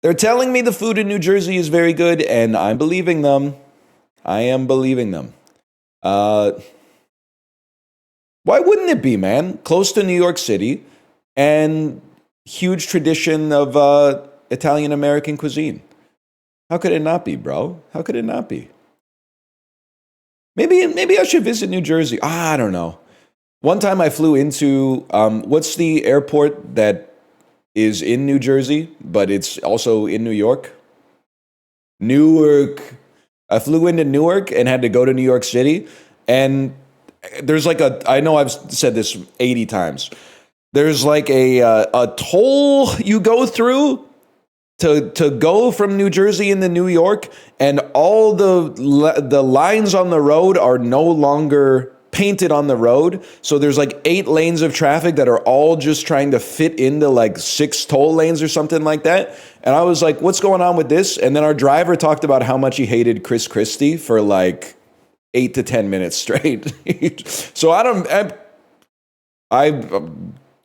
They're telling me the food in New Jersey is very good, and I'm believing them. I am believing them. Uh, why wouldn't it be, man? Close to New York City, and huge tradition of Italian American cuisine. How could it not be, bro? How could it not be? Maybe I should visit New Jersey. I don't know. One time I flew into what's the airport that is in New Jersey, but it's also in New York? Newark. I flew into Newark and had to go to New York City, and there's like I know I've said this 80 times. There's like a toll you go through to go from New Jersey into New York, and all the lines on the road are no longer painted on the road. So there's like 8 lanes of traffic that are all just trying to fit into like 6 toll lanes or something like that. And I was like, what's going on with this? And then our driver talked about how much he hated Chris Christie for like 8 to 10 minutes straight. So I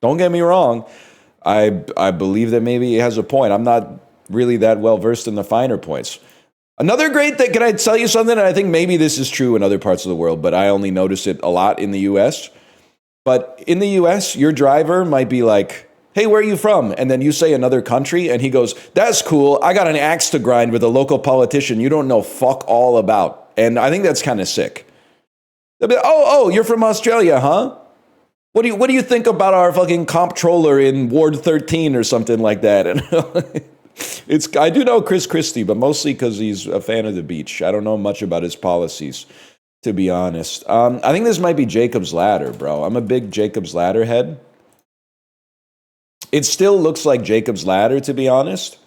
don't get me wrong. I believe that maybe he has a point. I'm not really that well versed in the finer points. Another great thing, can I tell you something? And I think maybe this is true in other parts of the world, but I only notice it a lot in the US. But in the US, your driver might be like, hey, where are you from? And then you say another country, and he goes, that's cool. I got an axe to grind with a local politician you don't know fuck all about. And I think that's kind of sick. They'll be like, oh, you're from Australia, huh? What do you think about our fucking comptroller in Ward 13 or something like that? And I do know Chris Christie, but mostly because he's a fan of the beach. I don't know much about his policies, to be honest. I think this might be Jacob's Ladder, bro. I'm a big Jacob's Ladder head. It still looks like Jacob's Ladder, to be honest.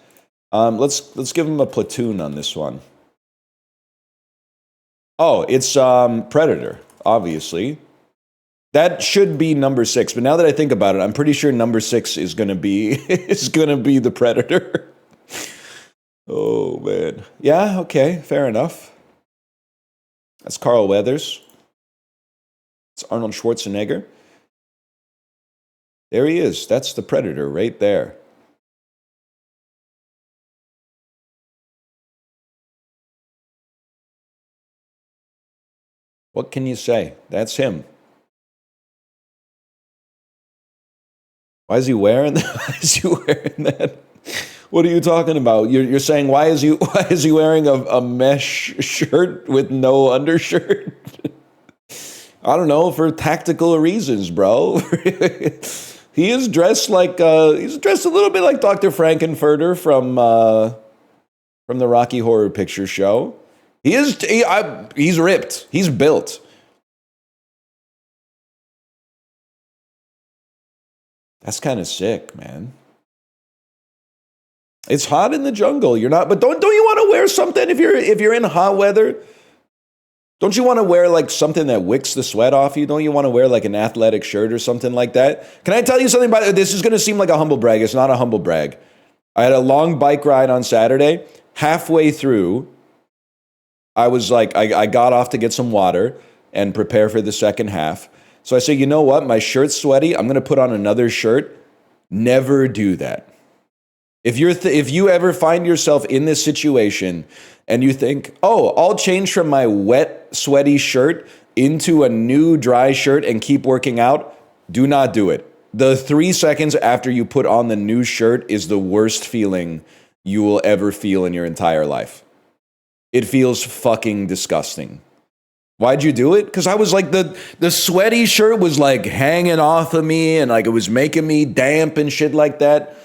Let's give him a platoon on this one. Oh, it's Predator, obviously. That should be number 6, but now that I think about it, I'm pretty sure number 6 is gonna be the Predator. Oh man, yeah, okay, fair enough. That's Carl Weathers. It's Arnold Schwarzenegger. There he is. That's the Predator right there. What can you say? That's him. Why is he wearing that? Why is he wearing that? What are you talking about? You're saying why is he wearing a mesh shirt with no undershirt? I don't know, for tactical reasons, bro. He is dressed like he's dressed a little bit like Dr. Frankenfurter from the Rocky Horror Picture Show. He's ripped. He's built. That's kind of sick, man. It's hot in the jungle. You're not, but don't you want to wear something if you're in hot weather? Don't you want to wear like something that wicks the sweat off you? Don't you want to wear like an athletic shirt or something like that? Can I tell you something about this? Is going to seem like a humble brag. It's not a humble brag. I had a long bike ride on Saturday. Halfway through, I was like, I got off to get some water and prepare for the second half. So I say, you know what? My shirt's sweaty. I'm going to put on another shirt. Never do that. If you ever find yourself in this situation and you think, oh, I'll change from my wet, sweaty shirt into a new dry shirt and keep working out, do not do it. The 3 seconds after you put on the new shirt is the worst feeling you will ever feel in your entire life. It feels fucking disgusting. Why'd you do it? Because I was like, the sweaty shirt was like hanging off of me and like it was making me damp and shit like that.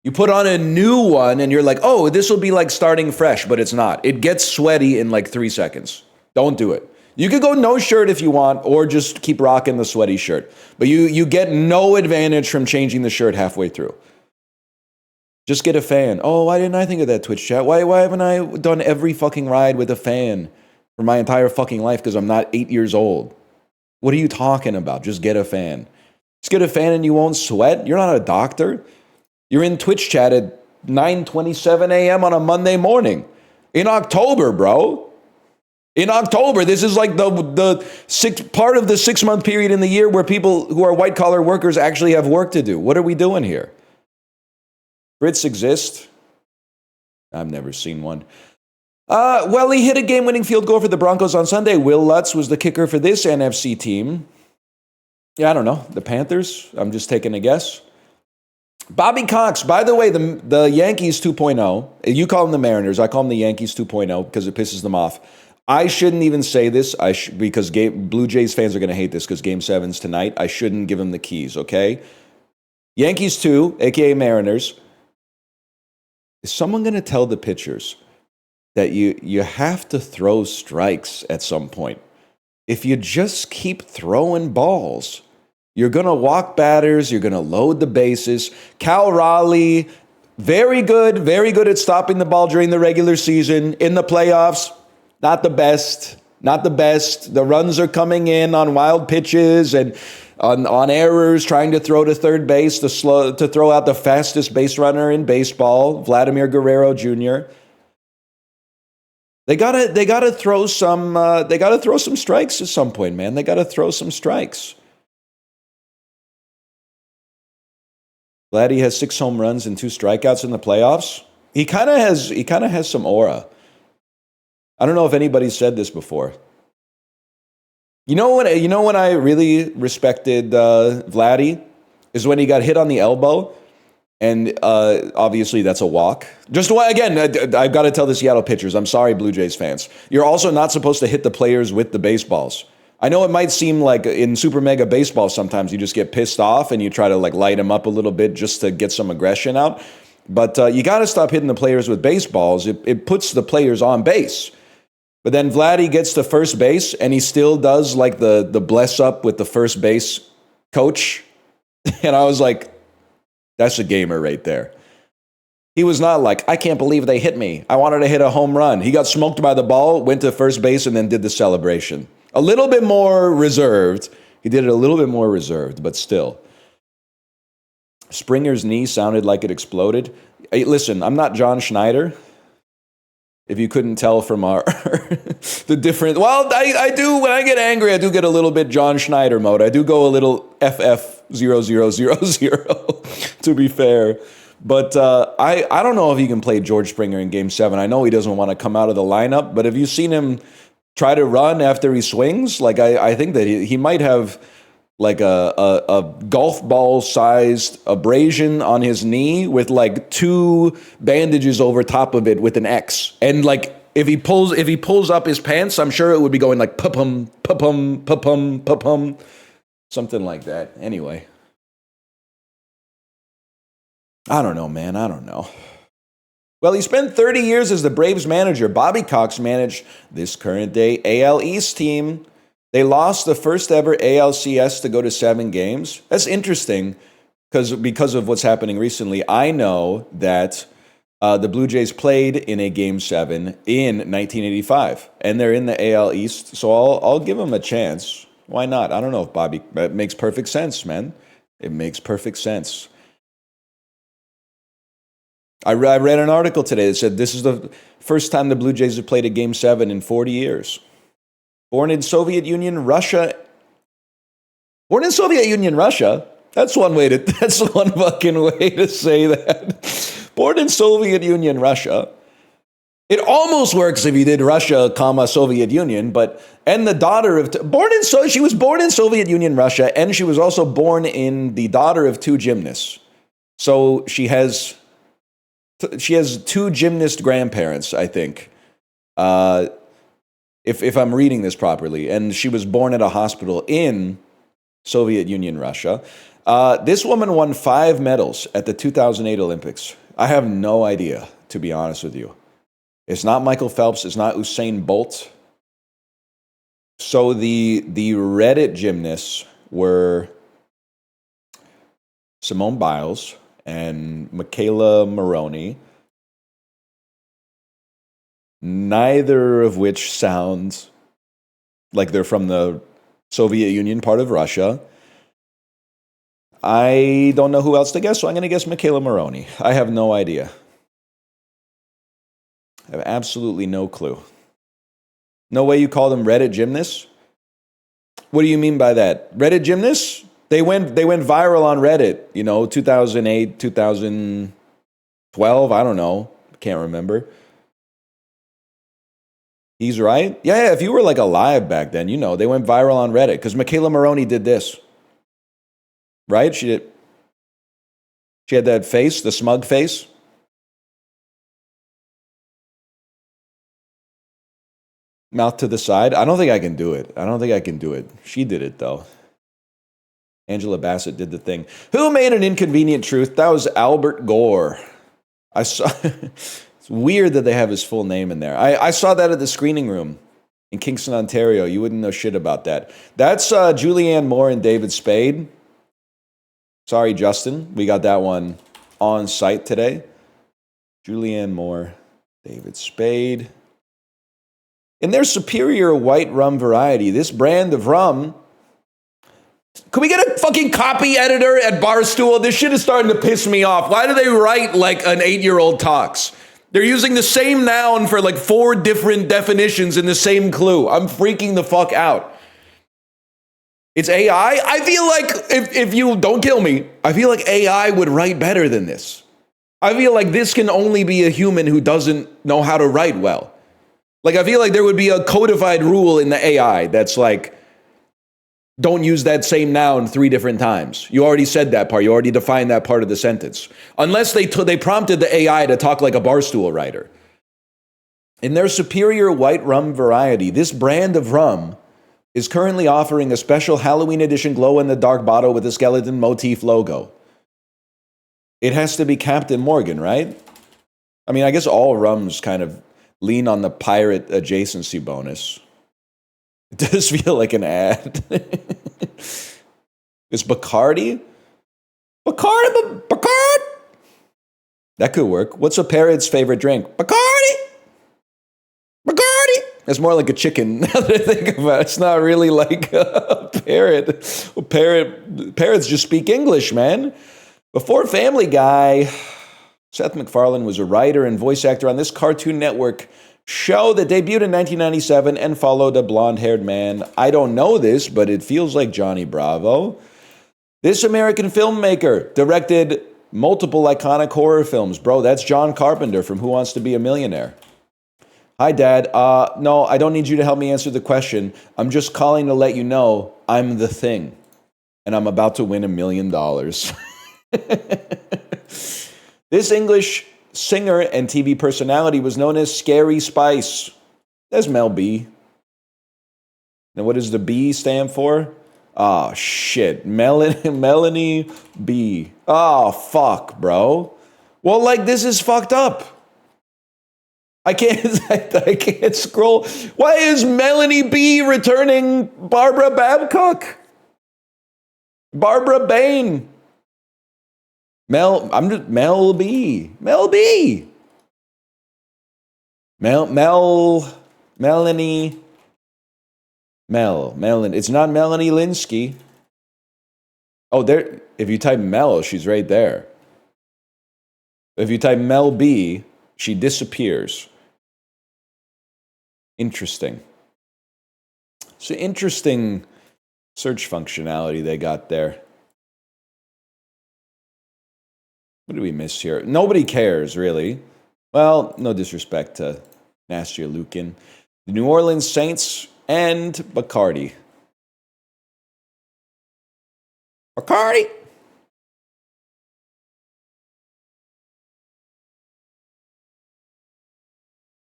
You put on a new one and you're like, oh, this will be like starting fresh, but it's not. It gets sweaty in like 3 seconds. Don't do it. You could go no shirt if you want, or just keep rocking the sweaty shirt. But you get no advantage from changing the shirt halfway through. Just get a fan. Oh, why didn't I think of that, Twitch chat? Why haven't I done every fucking ride with a fan for my entire fucking life because I'm not 8 years old? What are you talking about? Just get a fan. Just get a fan and you won't sweat. You're not a doctor. You're in Twitch chat at 9:27 a.m. on a Monday morning. In October, bro. In October, this is like the part of the 6-month period in the year where people who are white-collar workers actually have work to do. What are we doing here? Brits exist. I've never seen one. Well, he hit a game-winning field goal for the Broncos on Sunday. Will Lutz was the kicker for this NFC team. Yeah, I don't know. The Panthers? I'm just taking a guess. Bobby Cox, by the way, the Yankees 2.0. You call them the Mariners. I call them the Yankees 2.0 because it pisses them off. I shouldn't even say this because Blue Jays fans are going to hate this because Game 7's tonight. I shouldn't give them the keys, okay? Yankees 2, a.k.a. Mariners. Is someone going to tell the pitchers that you have to throw strikes at some point? If you just keep throwing balls, you're going to walk batters, you're going to load the bases. Cal Raleigh, very good at stopping the ball during the regular season. In the playoffs, not the best. The runs are coming in on wild pitches and on errors, trying to throw to third base to throw out the fastest base runner in baseball, Vladimir Guerrero Jr. They gotta throw some strikes at some point, man. They gotta throw some strikes. Vladdy has 6 home runs and 2 strikeouts in the playoffs. He kind of has some aura. I don't know if anybody's said this before. You know when I really respected Vladdy is when he got hit on the elbow, and obviously that's a walk. Just again, I've got to tell the Seattle pitchers. I'm sorry, Blue Jays fans. You're also not supposed to hit the players with the baseballs. I know it might seem like in Super Mega Baseball sometimes you just get pissed off and you try to like light them up a little bit just to get some aggression out. But you got to stop hitting the players with baseballs. It puts the players on base. But then Vladdy gets to first base and he still does like the bless up with the first base coach. And I was like, that's a gamer right there. He was not like, I can't believe they hit me. I wanted to hit a home run. He got smoked by the ball, went to first base, and then did the celebration. A little bit more reserved. He did it a little bit more reserved, but still. Springer's knee sounded like it exploded. Hey, listen, I'm not John Schneider. If you couldn't tell from our the different, well, I do, when I get angry, I do get a little bit John Schneider mode. I do go a little FF0000, to be fair. But I don't know if he can play George Springer in Game 7. I know he doesn't want to come out of the lineup, but have you seen him try to run after he swings? Like, I think that he might have like a golf ball sized abrasion on his knee with like 2 bandages over top of it with an X. And like if he pulls up his pants, I'm sure it would be going like pa-pum, pa-pum, pa-pum, pa-pum, something like that. Anyway, I don't know, man. I don't know. Well, he spent 30 years as the Braves manager. Bobby Cox managed this current day AL East team. They lost the first ever ALCS to go to 7 games. That's interesting because of what's happening recently. I know that the Blue Jays played in a Game 7 in 1985, and they're in the AL East, so I'll give them a chance. Why not? I don't know if Bobby... It makes perfect sense, man. It makes perfect sense. I read an article today that said this is the first time the Blue Jays have played a Game 7 in 40 years. Born in Soviet Union, Russia. Born in Soviet Union, Russia. That's one fucking way to say that. Born in Soviet Union, Russia. It almost works if you did Russia, Soviet Union, but and the daughter of she was born in Soviet Union, Russia, and she was also born in the daughter of 2 gymnasts. So she has 2 gymnast grandparents, I think. If I'm reading this properly, and she was born at a hospital in Soviet Union, Russia. This woman won 5 medals at the 2008 Olympics. I have no idea, to be honest with you. It's not Michael Phelps. It's not Usain Bolt. So the Reddit gymnasts were Simone Biles and Michaela Maroney, neither of which sounds like they're from the Soviet Union part of Russia. I don't know who else to guess, so I'm going to guess Michaela Maroney. I have no idea. I have absolutely no clue. No way you call them Reddit gymnasts? What do you mean by that? Reddit gymnasts? They went viral on Reddit, 2008, 2012, I don't know. Can't remember. He's right. Yeah, if you were like alive back then, you know, they went viral on Reddit because Michaela Maroney did this. Right? She had that face, the smug face. Mouth to the side. I don't think I can do it. She did it though. Angela Bassett did the thing. Who made an inconvenient truth? That was Albert Gore. I saw. It's weird that they have his full name in there. I saw that at the screening room in Kingston, Ontario. You wouldn't know shit about that. That's Julianne Moore and David Spade. Sorry, Justin. We got that one on site today. Julianne Moore, David Spade. In their superior white rum variety, this brand of rum. Can we get a fucking copy editor at Barstool? This shit is starting to piss me off. Why do they write like an 8-year-old talks? They're using the same noun for like 4 different definitions in the same clue. I'm freaking the fuck out. It's AI? I feel like, if you don't kill me, I feel like AI would write better than this. I feel like this can only be a human who doesn't know how to write well. Like, I feel like there would be a codified rule in the AI that's like, don't use that same noun 3 different times. You already said that part. You already defined that part of the sentence. Unless they prompted the AI to talk like a Barstool writer. In their superior white rum variety, this brand of rum is currently offering a special Halloween edition glow-in-the-dark bottle with a skeleton motif logo. It has to be Captain Morgan, right? I mean, I guess all rums kind of lean on the pirate adjacency bonus. It does feel like an ad. Is Bacardi? Bacardi? That could work. What's a parrot's favorite drink? Bacardi? It's more like a chicken, now that I think about it. It's not really like a parrot. Parrots just speak English, man. Before Family Guy, Seth MacFarlane was a writer and voice actor on this Cartoon Network show that debuted in 1997 and followed a blonde-haired man. I don't know this, but it feels like Johnny Bravo. This American filmmaker directed multiple iconic horror films. Bro, that's John Carpenter from Who Wants to Be a Millionaire. Hi, Dad. No, I don't need you to help me answer the question. I'm just calling to let you know I'm the thing, and I'm about to win $1 million. This English singer and TV personality was known as Scary Spice. That's Mel B. Now, what does the B stand for? Oh, shit. Melanie B. Oh, fuck, bro. Well, like, this is fucked up. I can't scroll. Why is Melanie B returning Barbara Babcock? Barbara Bain. Mel B. Melanie. It's not Melanie Linsky. Oh, there. If you type Mel, she's right there. If you type Mel B, she disappears. Interesting. So interesting search functionality they got there. What did we miss here? Nobody cares, really. Well, no disrespect to Nastia Lukin. The New Orleans Saints and Bacardi. Bacardi!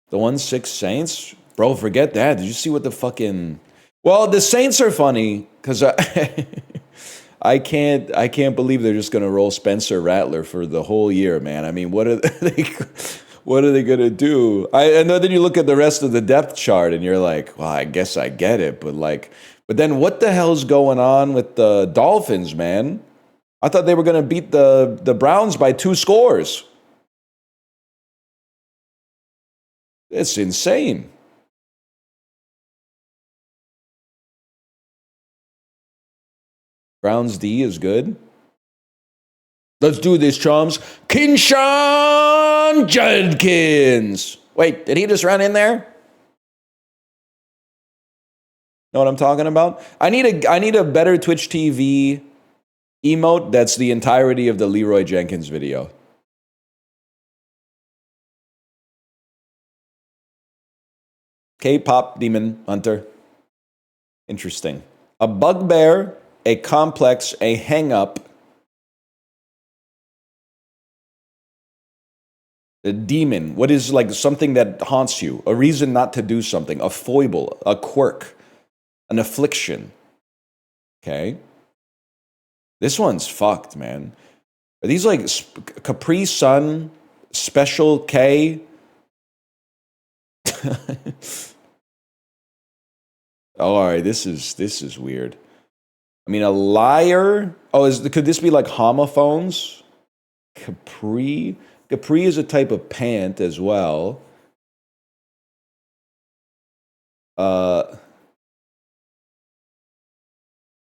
The 1-6 Saints? Bro, forget that. Did you see what the fucking... Well, the Saints are funny, because I can't believe they're just going to roll Spencer Rattler for the whole year, man. I mean, what are they going to do? And then you look at the rest of the depth chart and you're like, well, I guess I get it. But then what the hell's going on with the Dolphins, man? I thought they were going to beat the Browns by 2 scores. It's insane. Browns D is good. Let's do this, chums. Kinshawn Judkins. Wait, did he just run in there? Know what I'm talking about? I need a better Twitch TV emote that's the entirety of the Leroy Jenkins video. K-pop demon hunter. Interesting. A bugbear, a complex, a hang-up, a demon. What is like something that haunts you? A reason not to do something. A foible, a quirk, an affliction. Okay. This one's fucked, man. Are these like Capri Sun, Special K? Oh, all right. This is weird. I mean, a liar. Oh, could this be like homophones? Capri. Capri is a type of pant as well. Well,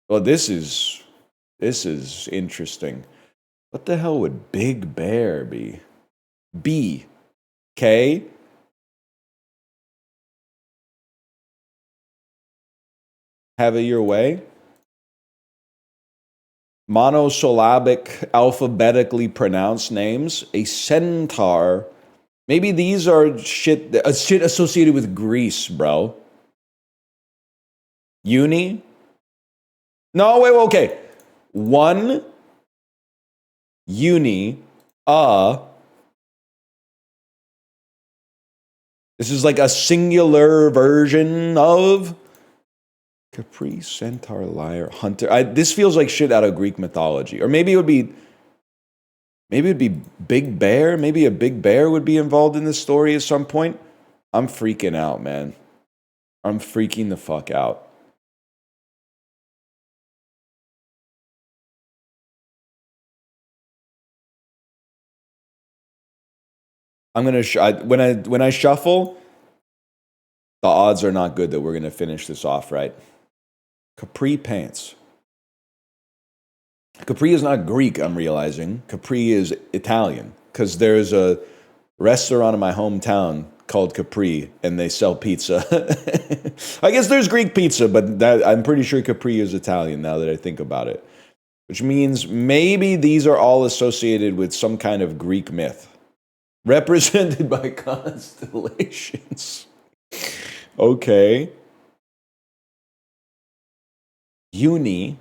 this is interesting. What the hell would Big Bear be? B. K. Have it your way. Monosyllabic, alphabetically pronounced names. A centaur. Maybe these are shit associated with Greece, bro. Uni? No, wait, okay. One, uni, this is like a singular version of Capri, centaur, liar, hunter. This feels like shit out of Greek mythology. Or maybe it would be Big Bear. Maybe a big bear would be involved in this story at some point. I'm freaking out, man. I'm freaking the fuck out. I'm gonna when I shuffle, the odds are not good that we're gonna finish this off right. Capri pants. Capri is not Greek, I'm realizing. Capri is Italian because there's a restaurant in my hometown called Capri and they sell pizza. I guess there's Greek pizza, but I'm pretty sure Capri is Italian now that I think about it. Which means maybe these are all associated with some kind of Greek myth. Represented by constellations. Okay. Uni.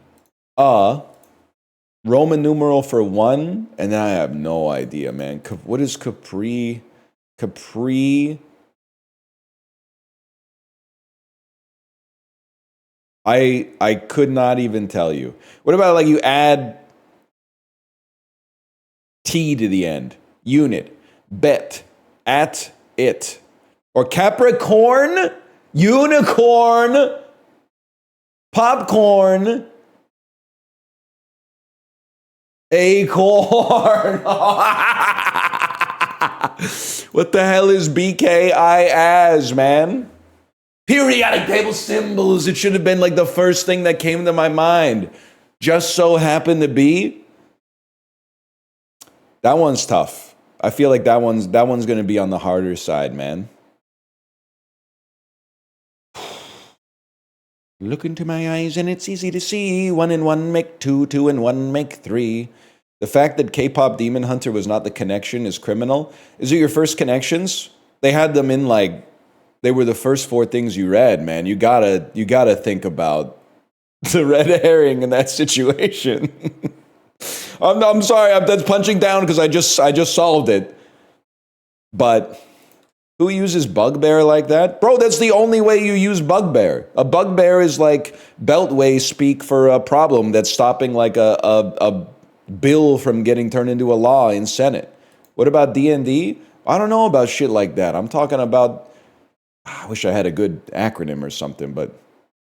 Roman numeral for one. And I have no idea, man. What is Capri? Capri. I could not even tell you. What about like you add T to the end? Unit. Bet, at it. Or Capricorn, unicorn, popcorn, acorn. What the hell is BKI as, man? Periodic table symbols. It should have been like the first thing that came to my mind. Just so happened to be. That one's tough. I feel like that one's going to be on the harder side, man. Look into my eyes and it's easy to see. 1 and 1 make 2, 2 and 1 make 3. The fact that K-pop Demon Hunter was not the connection is criminal. Is it your first connections? They had them in like, they were the first 4 things you read, man. You gotta think about the red herring in that situation. I'm sorry, that's punching down because I just solved it. But who uses bugbear like that? Bro, that's the only way you use bugbear. A bugbear is like beltway speak for a problem that's stopping like a bill from getting turned into a law in Senate. What about D&D? I don't know about shit like that. I'm talking about, I wish I had a good acronym or something, but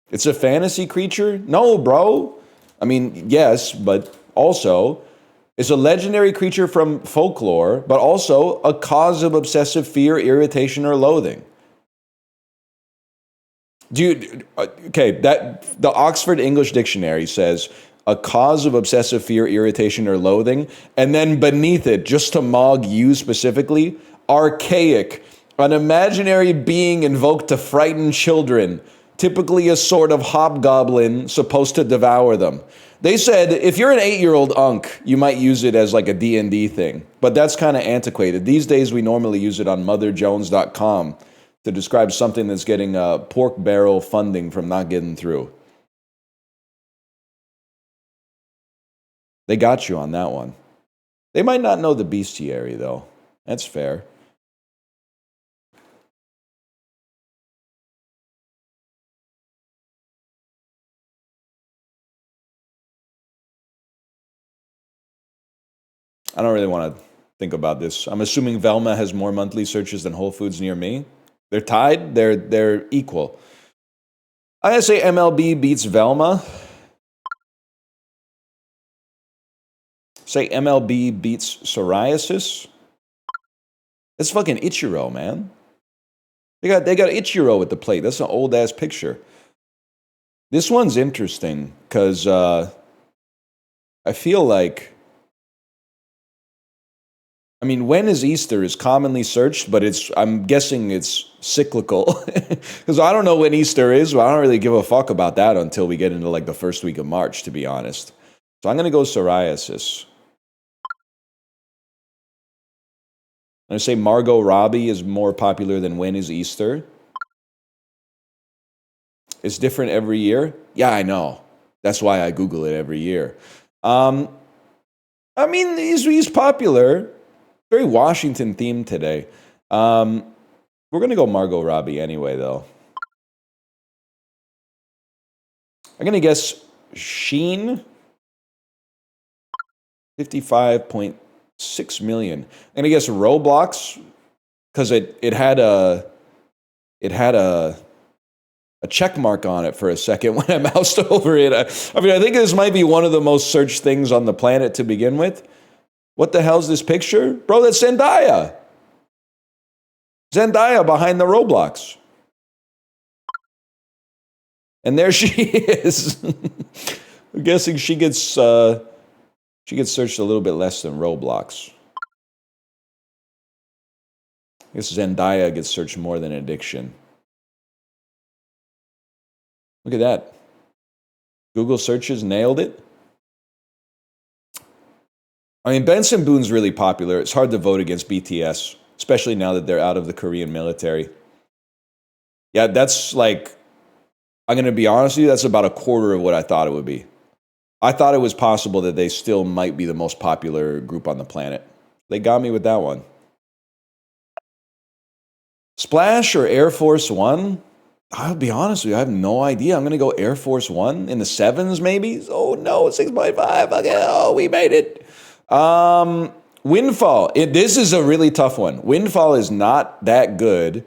it's a fantasy creature? No, bro. I mean, yes, but also, it's a legendary creature from folklore, but also a cause of obsessive fear, irritation, or loathing. That the Oxford English Dictionary says a cause of obsessive fear, irritation, or loathing, and then beneath it, just to mog you specifically, archaic, an imaginary being invoked to frighten children, typically a sort of hobgoblin supposed to devour them. They said if you're an 8-year-old unk, you might use it as like a D&D thing, but that's kind of antiquated. These days we normally use it on motherjones.com to describe something that's getting pork barrel funding from not getting through. They got you on that one. They might not know the bestiary, though. That's fair. I don't really want to think about this. I'm assuming Velma has more monthly searches than Whole Foods near me. They're tied. They're equal. I gotta say MLB beats Velma. Say MLB beats psoriasis. That's fucking Ichiro, man. They got Ichiro at the plate. That's an old ass picture. This one's interesting because I feel like, I mean, when is Easter is commonly searched, but I'm guessing it's cyclical because I don't know when Easter is. But I don't really give a fuck about that until we get into like the first week of March, to be honest. So I'm gonna go psoriasis. I'm gonna say Margot Robbie is more popular than When is Easter. It's different every year. Yeah, I know. That's why I Google it every year. I mean, he's popular. Very Washington themed today. We're gonna go Margot Robbie anyway, though. I'm gonna guess Sheen. 55.6 million. I'm gonna guess Roblox because it had a check mark on it for a second when I moused over it. I mean, I think this might be one of the most searched things on the planet to begin with. What the hell's this picture? Bro, that's Zendaya. Zendaya behind the Roblox. And there she is. I'm guessing she gets searched a little bit less than Roblox. I guess Zendaya gets searched more than Addiction. Look at that. Google searches nailed it. I mean, Benson Boone's really popular. It's hard to vote against BTS, especially now that they're out of the Korean military. Yeah, that's like, I'm going to be honest with you, that's about a quarter of what I thought it would be. I thought it was possible that they still might be the most popular group on the planet. They got me with that one. Splash or Air Force One? I'll be honest with you, I have no idea. I'm going to go Air Force One in the 7s, maybe. Oh no, 6.5. Okay, oh, we made it. Windfall. This is a really tough one. Windfall is not that good,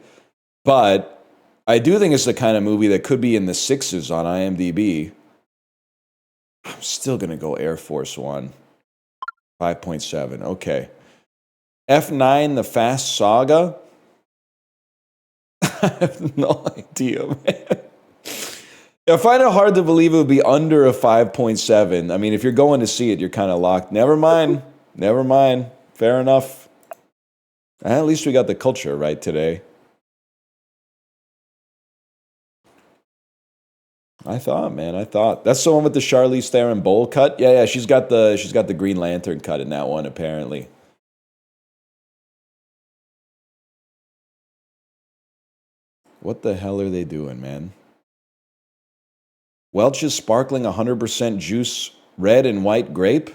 but I do think it's the kind of movie that could be in the 6s on IMDb. I'm still going to go Air Force One. 5.7. Okay. F9, The Fast Saga. I have no idea, man. I find it hard to believe it would be under a 5.7. I mean, if you're going to see it, you're kind of locked. Never mind. Never mind. Fair enough. At least we got the culture right today. I thought, man. I thought. That's the one with the Charlize Theron bowl cut? Yeah, she's got the Green Lantern cut in that one, apparently. What the hell are they doing, man? Welch's Sparkling 100% Juice Red and White Grape?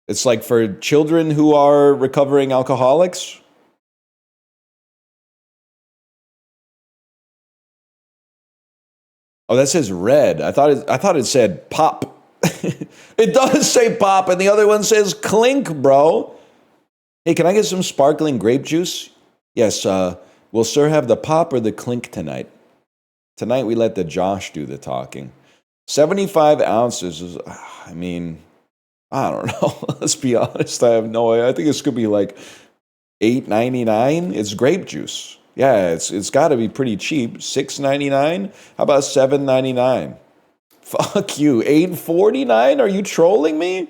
It's like for children who are recovering alcoholics? Oh, that says red. I thought it said pop. It does say pop, and the other one says clink, bro. Hey, can I get some sparkling grape juice? Yes, will sir have the pop or the clink tonight? Tonight we let the Josh do the talking. 75 ounces is, I mean, I don't know. Let's be honest. I have no idea. I think this could be like $8.99. It's grape juice. Yeah, it's got to be pretty cheap. $6.99. How about $7.99? Fuck you. $8.49? Are you trolling me?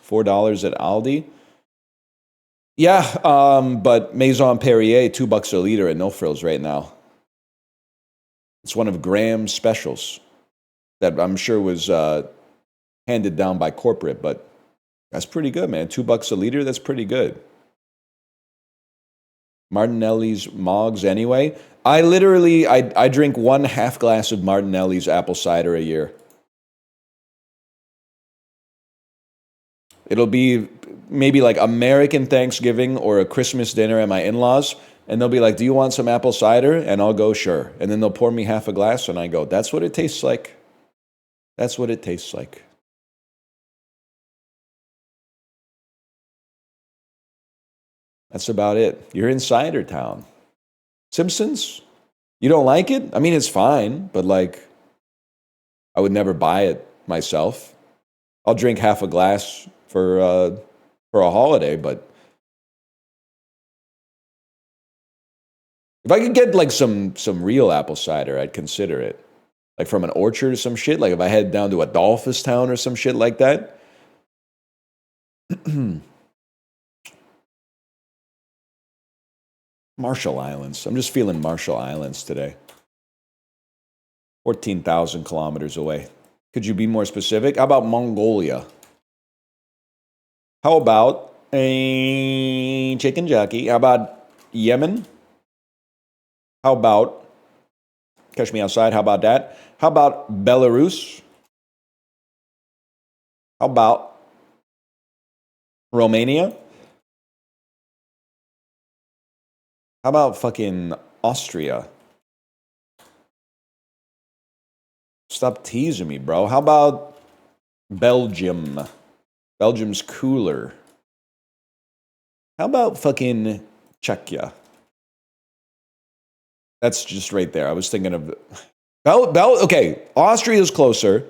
$4 at Aldi. Yeah, but Maison Perrier, $2 a liter at No Frills right now. It's one of Graham's specials that I'm sure was handed down by corporate, but that's pretty good, man. $2 a liter, that's pretty good. Martinelli's Mogs anyway. I drink 1/2 glass of Martinelli's apple cider a year. It'll be maybe like American Thanksgiving or a Christmas dinner at my in-laws, and they'll be like, "Do you want some apple cider?" And I'll go, "Sure." And then they'll pour me 1/2 glass, and I go, "That's what it tastes like. That's what it tastes like." That's about it. You're in cider town. Simpsons? You don't like it? I mean, it's fine, but like, I would never buy it myself. I'll drink 1/2 glass for a holiday, but if I could get like some real apple cider, I'd consider it. Like from an orchard or some shit. Like if I head down to Adolphus Town or some shit like that. Marshall Islands. I'm just feeling Marshall Islands today. 14,000 kilometers away. Could you be more specific? How about Mongolia? How about a chicken jockey? How about Yemen? How about, catch me outside, how about that? How about Belarus? How about Romania? How about fucking Austria? Stop teasing me, bro. How about Belgium? Belgium's cooler. How about fucking Czechia? That's just right there. I was thinking of okay, Austria's closer,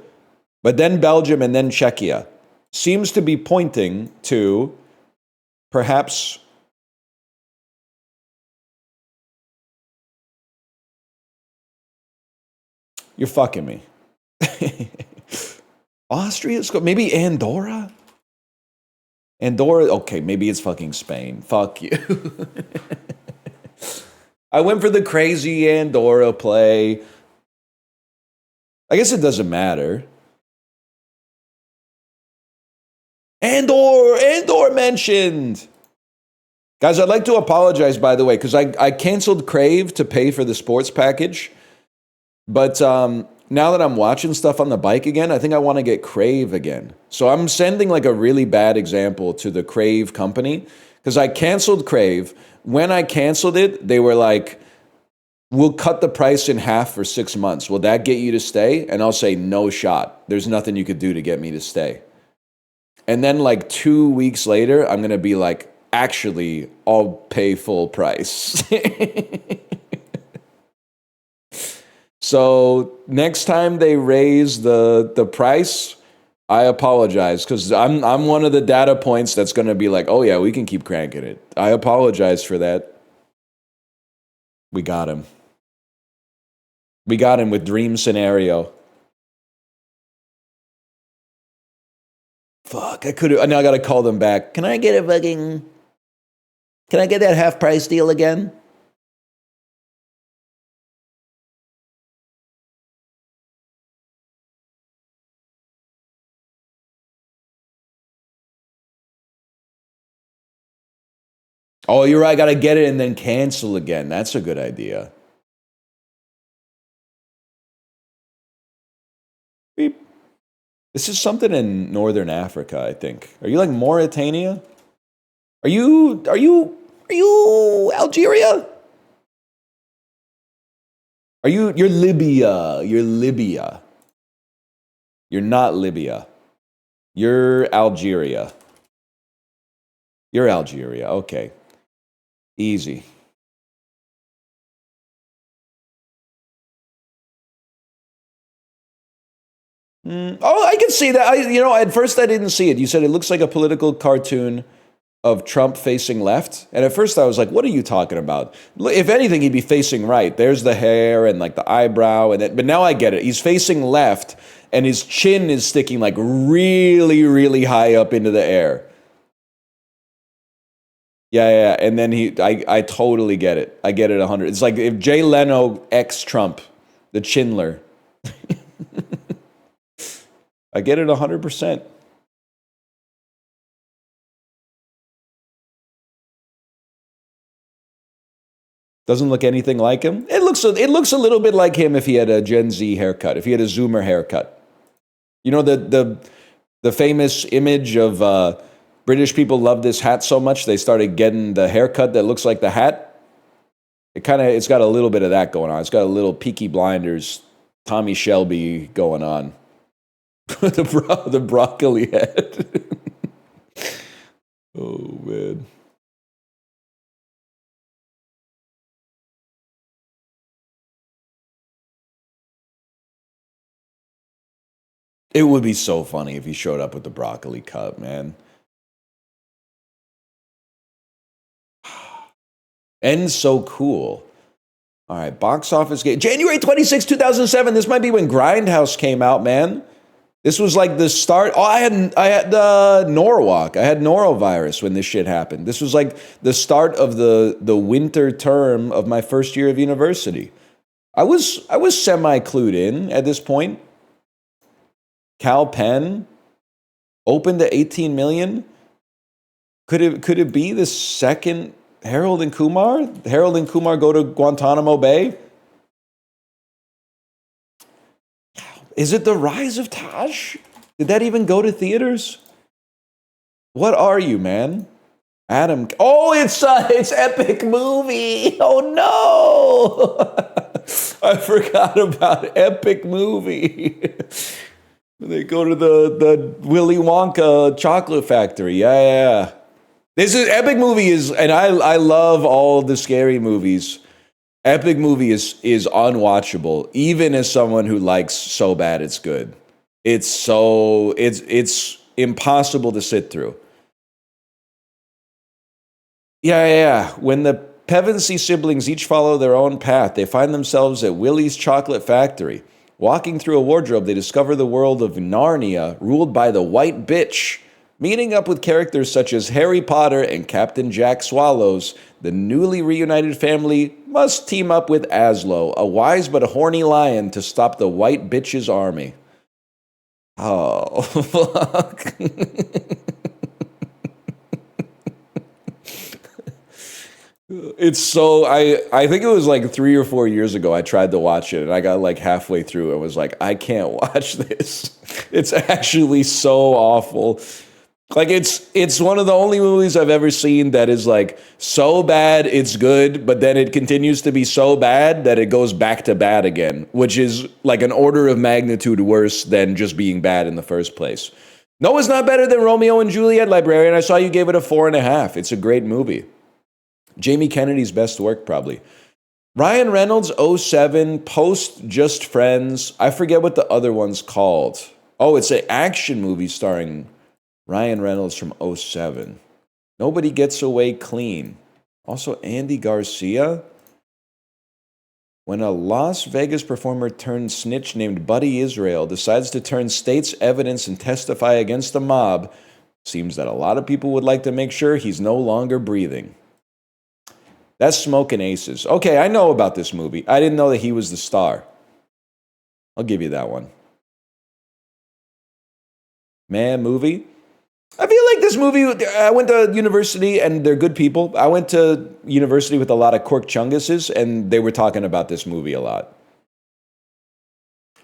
but then Belgium and then Czechia seems to be pointing to perhaps you're fucking me. Austria's maybe Andorra? Andorra, okay, maybe it's fucking Spain. Fuck you. I went for the crazy Andorra play. I guess it doesn't matter. Andor mentioned. Guys, I'd like to apologize, by the way, because I canceled Crave to pay for the sports package. But now that I'm watching stuff on the bike again, I think I want to get Crave again. So I'm sending like a really bad example to the Crave company because I canceled Crave. When I canceled it, they were like, "We'll cut the price in half for 6 months. Will that get you to stay?" And I'll say, "No shot. There's nothing you could do to get me to stay." And then like 2 weeks later, I'm going to be like, "Actually, I'll pay full price." So next time they raise the price, I apologize because I'm one of the data points that's going to be like, "Oh yeah, we can keep cranking it." I apologize for that. We got him. We got him with Dream Scenario. Fuck, I could have. Now I got to call them back. Can I get that half price deal again? Oh, you're right. I got to get it and then cancel again. That's a good idea. Beep. This is something in Northern Africa, I think. Are you like Mauritania? Are you Algeria? You're Libya. You're Libya. You're not Libya. You're Algeria. You're Algeria. Okay. Easy. Oh, I can see that. At first I didn't see it. You said it looks like a political cartoon of Trump facing left. And at first I was like, what are you talking about? If anything, he'd be facing right. There's the hair and like the eyebrow. But now I get it. He's facing left and his chin is sticking like really, really high up into the air. Yeah. And then I totally get it. I get it 100. It's like if Jay Leno X Trump, The Chinler. I get it 100%. Doesn't look anything like him. It looks a little bit like him if he had a Gen Z haircut, if he had a Zoomer haircut. You know the famous image of British people love this hat so much they started getting the haircut that looks like the hat. It's got a little bit of that going on. It's got a little Peaky Blinders, Tommy Shelby going on. the broccoli head. Oh man. It would be so funny if he showed up with the broccoli cut, man. And so cool. All right, box office game. January 26, 2007. This might be when Grindhouse came out, man. This was like the start. Oh, I had Norwalk. I had norovirus when this shit happened. This was like the start of the winter term of my first year of university. I was semi clued in at this point. Cal Penn opened to 18 million. Could it be the second Harold and Kumar? Harold and Kumar go to Guantanamo Bay? Is it The Rise of Taj? Did that even go to theaters? What are you, man? Adam. Oh, it's Epic Movie. Oh no. I forgot about Epic Movie. They go to the Willy Wonka chocolate factory. Yeah. This is Epic Movie and I love all the scary movies. Epic Movie is unwatchable, even as someone who likes So Bad It's Good. It's impossible to sit through. Yeah. When the Pevensey siblings each follow their own path, they find themselves at Willy's Chocolate Factory. Walking through a wardrobe, they discover the world of Narnia, ruled by the White Bitch. Meeting up with characters such as Harry Potter and Captain Jack Swallows, the newly reunited family must team up with Aslo, a wise but horny lion, to stop the White Bitch's army. Oh, fuck. It's so, I think it was like 3 or 4 years ago I tried to watch it and I got like halfway through and was like, I can't watch this. It's actually so awful. Like it's one of the only movies I've ever seen that is like so bad it's good, but then it continues to be so bad that it goes back to bad again, which is like an order of magnitude worse than just being bad in the first place. No, it's not better than Romeo and Juliet, Librarian. I saw you gave it a 4.5. It's a great movie. Jamie Kennedy's best work, probably. Ryan Reynolds, 07, post Just Friends. I forget what the other one's called. Oh, it's an action movie starring Ryan Reynolds from 07. Nobody Gets Away Clean. Also, Andy Garcia. When a Las Vegas performer turned snitch named Buddy Israel decides to turn state's evidence and testify against the mob, seems that a lot of people would like to make sure he's no longer breathing. That's Smokin' Aces. Okay, I know about this movie. I didn't know that he was the star. I'll give you that one. Man, movie. I feel like this movie, I went to university and they're good people. I went to university with a lot of Cork Chunguses and they were talking about this movie a lot.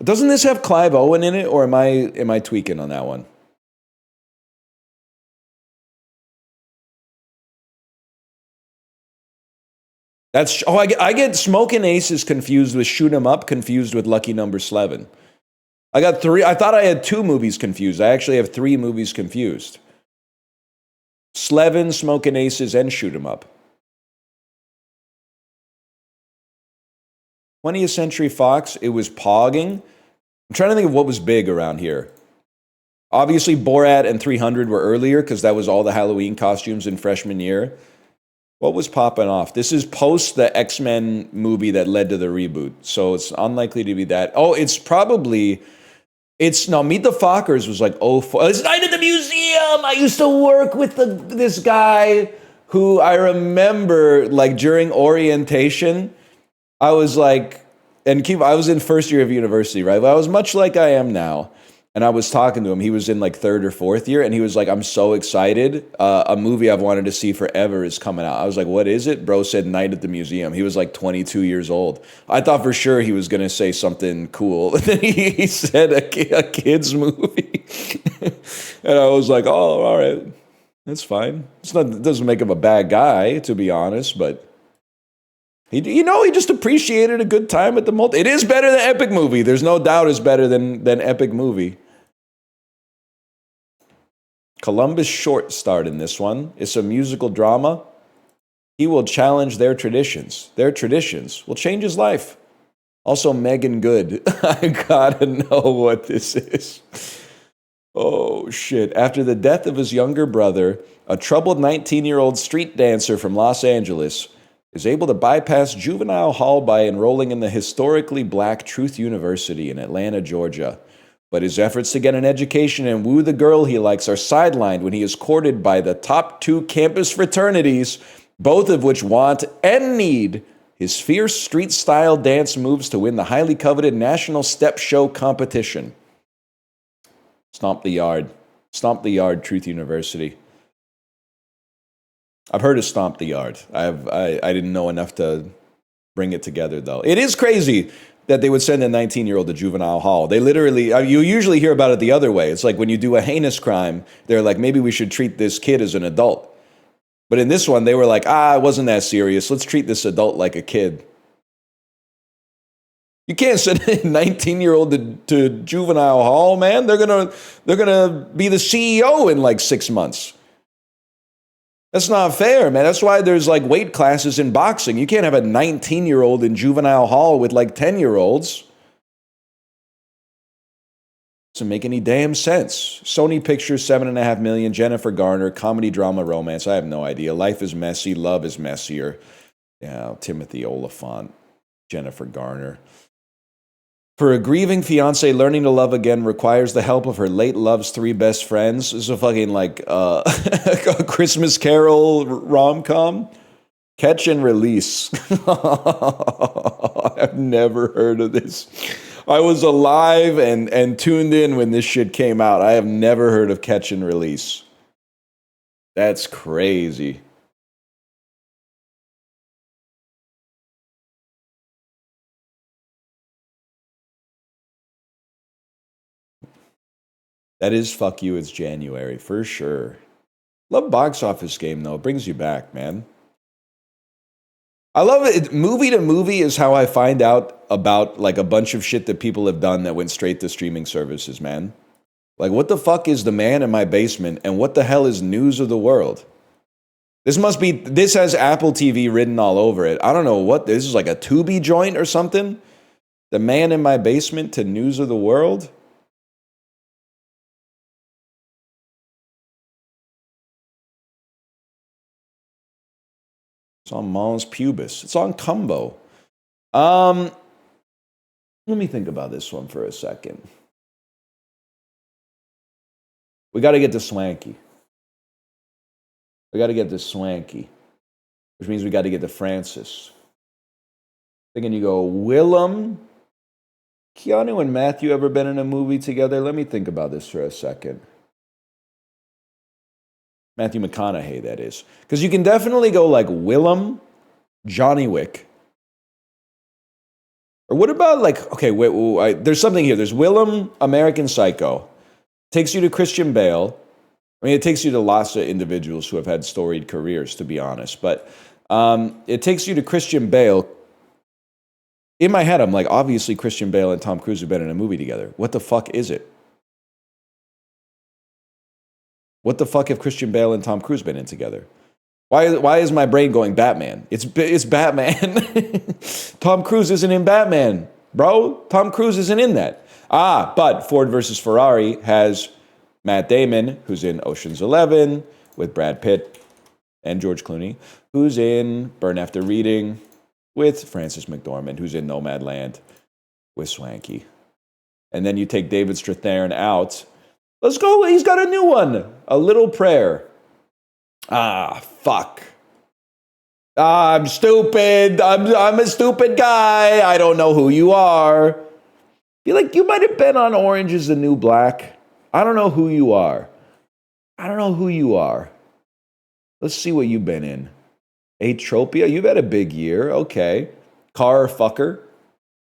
Doesn't this have Clive Owen in it or am I tweaking on that one? I get Smokin' Aces confused with Shoot 'Em Up, confused with Lucky Number 11. I got 3. I thought I had 2 movies confused. I actually have 3 movies confused. Slevin, Smokin' Aces, and Shoot 'Em Up. 20th Century Fox, it was Pogging. I'm trying to think of what was big around here. Obviously, Borat and 300 were earlier because that was all the Halloween costumes in freshman year. What was popping off? This is post the X-Men movie that led to the reboot, so it's unlikely to be that. Oh, Meet the Fockers was like, it's Night at the Museum. I used to work with this guy who I remember, like, during orientation, I was like, and keep, I was in first year of university, right? Well, I was much like I am now. And I was talking to him. He was in like third or fourth year, and he was like, I'm so excited. A movie I've wanted to see forever is coming out. I was like, what is it? Bro said Night at the Museum. He was like 22 years old. I thought for sure he was going to say something cool. And then he said a kid's movie. And I was like, oh, all right. That's fine. It doesn't make him a bad guy, to be honest, but he just appreciated a good time at the multi. It is better than Epic Movie. There's no doubt it's better than Epic Movie. Columbus Short starred in this one. It's a musical drama. He will challenge their traditions. Their traditions will change his life. Also, Megan Good. I gotta know what this is. Oh, shit. After the death of his younger brother, a troubled 19-year-old street dancer from Los Angeles is able to bypass juvenile hall by enrolling in the historically black Truth University in Atlanta, Georgia. But his efforts to get an education and woo the girl he likes are sidelined when he is courted by the top two campus fraternities, both of which want and need his fierce street-style dance moves to win the highly coveted National Step Show competition. Stomp the Yard. Stomp the Yard, Truth University. I've heard of Stomp the Yard. I didn't know enough to bring it together, though. It is crazy that they would send a 19-year-old to juvenile hall. They literally, you usually hear about it the other way. It's like when you do a heinous crime, they're like, maybe we should treat this kid as an adult. But in this one, they were like, it wasn't that serious. Let's treat this adult like a kid. You can't send a 19-year-old to juvenile hall, man. They're gonna be the CEO in like 6 months. That's not fair, man. That's why there's like weight classes in boxing. You can't have a 19-year-old in juvenile hall with like 10-year-olds. Doesn't make any damn sense. Sony Pictures, $7.5 million. Jennifer Garner, comedy, drama, romance. I have no idea. Life is messy. Love is messier. Yeah, Timothy Oliphant, Jennifer Garner. For a grieving fiance, learning to love again requires the help of her late love's three best friends. This is a fucking like a Christmas Carol rom-com. Catch and Release. I've never heard of this. I was alive and tuned in when this shit came out. I have never heard of Catch and Release. That's crazy. That is Fuck You, It's January, for sure. Love Box Office Game, though. It brings you back, man. I love it. Movie to movie is how I find out about like a bunch of shit that people have done that went straight to streaming services, man. Like, what the fuck is The Man in My Basement, and what the hell is News of the World? This has Apple TV written all over it. I don't know what, this is like a Tubi joint or something? The Man in My Basement to News of the World? It's on Mons Pubis. It's on Cumbo. Let me think about this one for a second. We got to get to Swanky. We got to get to Swanky, which means we got to get to Francis. Thinking you go, Willem, Keanu and Matthew ever been in a movie together? Let me think about this for a second. Matthew McConaughey, that is. Because you can definitely go like Willem, Johnny Wick. Or what about like, okay, wait, there's something here. There's Willem, American Psycho. Takes you to Christian Bale. I mean, it takes you to lots of individuals who have had storied careers, to be honest. But it takes you to Christian Bale. In my head, I'm like, obviously Christian Bale and Tom Cruise have been in a movie together. What the fuck is it? What the fuck have Christian Bale and Tom Cruise been in together? Why is my brain going Batman? It's Batman. Tom Cruise isn't in Batman, bro. Tom Cruise isn't in that. But Ford versus Ferrari has Matt Damon, who's in Ocean's 11, with Brad Pitt and George Clooney, who's in Burn After Reading, with Frances McDormand, who's in Nomadland, with Swanky. And then you take David Strathairn out. Let's go. He's got a new one. A Little Prayer. Fuck. I'm stupid. I'm a stupid guy. I don't know who you are. Feel like you might have been on Orange is the New Black. I don't know who you are. I don't know who you are. Let's see what you've been in. Atropia, you've had a big year. Okay. Car fucker.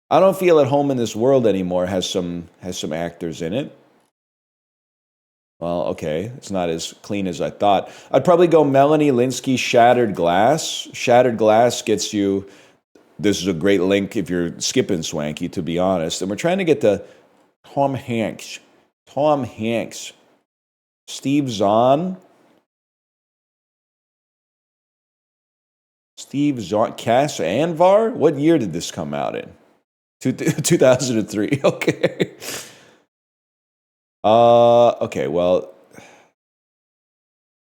I don't feel at home in this world anymore. Has some actors in it. Well, okay. It's not as clean as I thought. I'd probably go Melanie Linsky, Shattered Glass. Shattered Glass gets you. This is a great link if you're skipping Swanky, to be honest. And we're trying to get to Tom Hanks. Tom Hanks. Steve Zahn. Steve Zahn. Cass Anvar? What year did this come out in? 2003. Okay. Okay, well.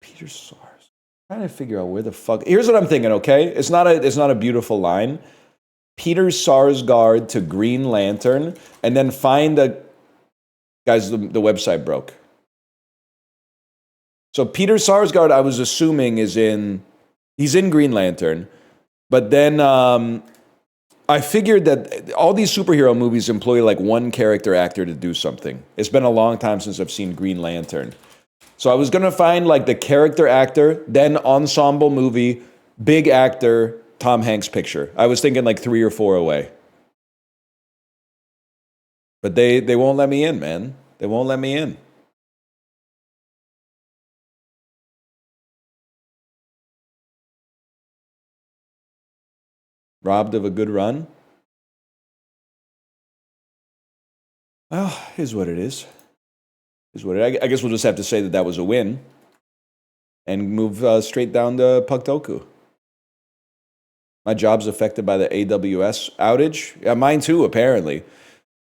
Peter Sars. I'm trying to figure out where the fuck. Here's what I'm thinking, okay? It's not a beautiful line. Peter Sarsgaard to Green Lantern, and then find a. Guys, the website broke. So Peter Sarsgaard, I was assuming, he's in Green Lantern, but then I figured that all these superhero movies employ like one character actor to do something. It's been a long time since I've seen Green Lantern. So I was going to find like the character actor, then ensemble movie, big actor, Tom Hanks picture. I was thinking like 3 or 4 away. But they won't let me in, man. They won't let me in. Robbed of a good run? Oh, is what it is. I guess we'll just have to say that was a win and move straight down to Pucktoku. My job's affected by the AWS outage. Yeah, mine too, apparently.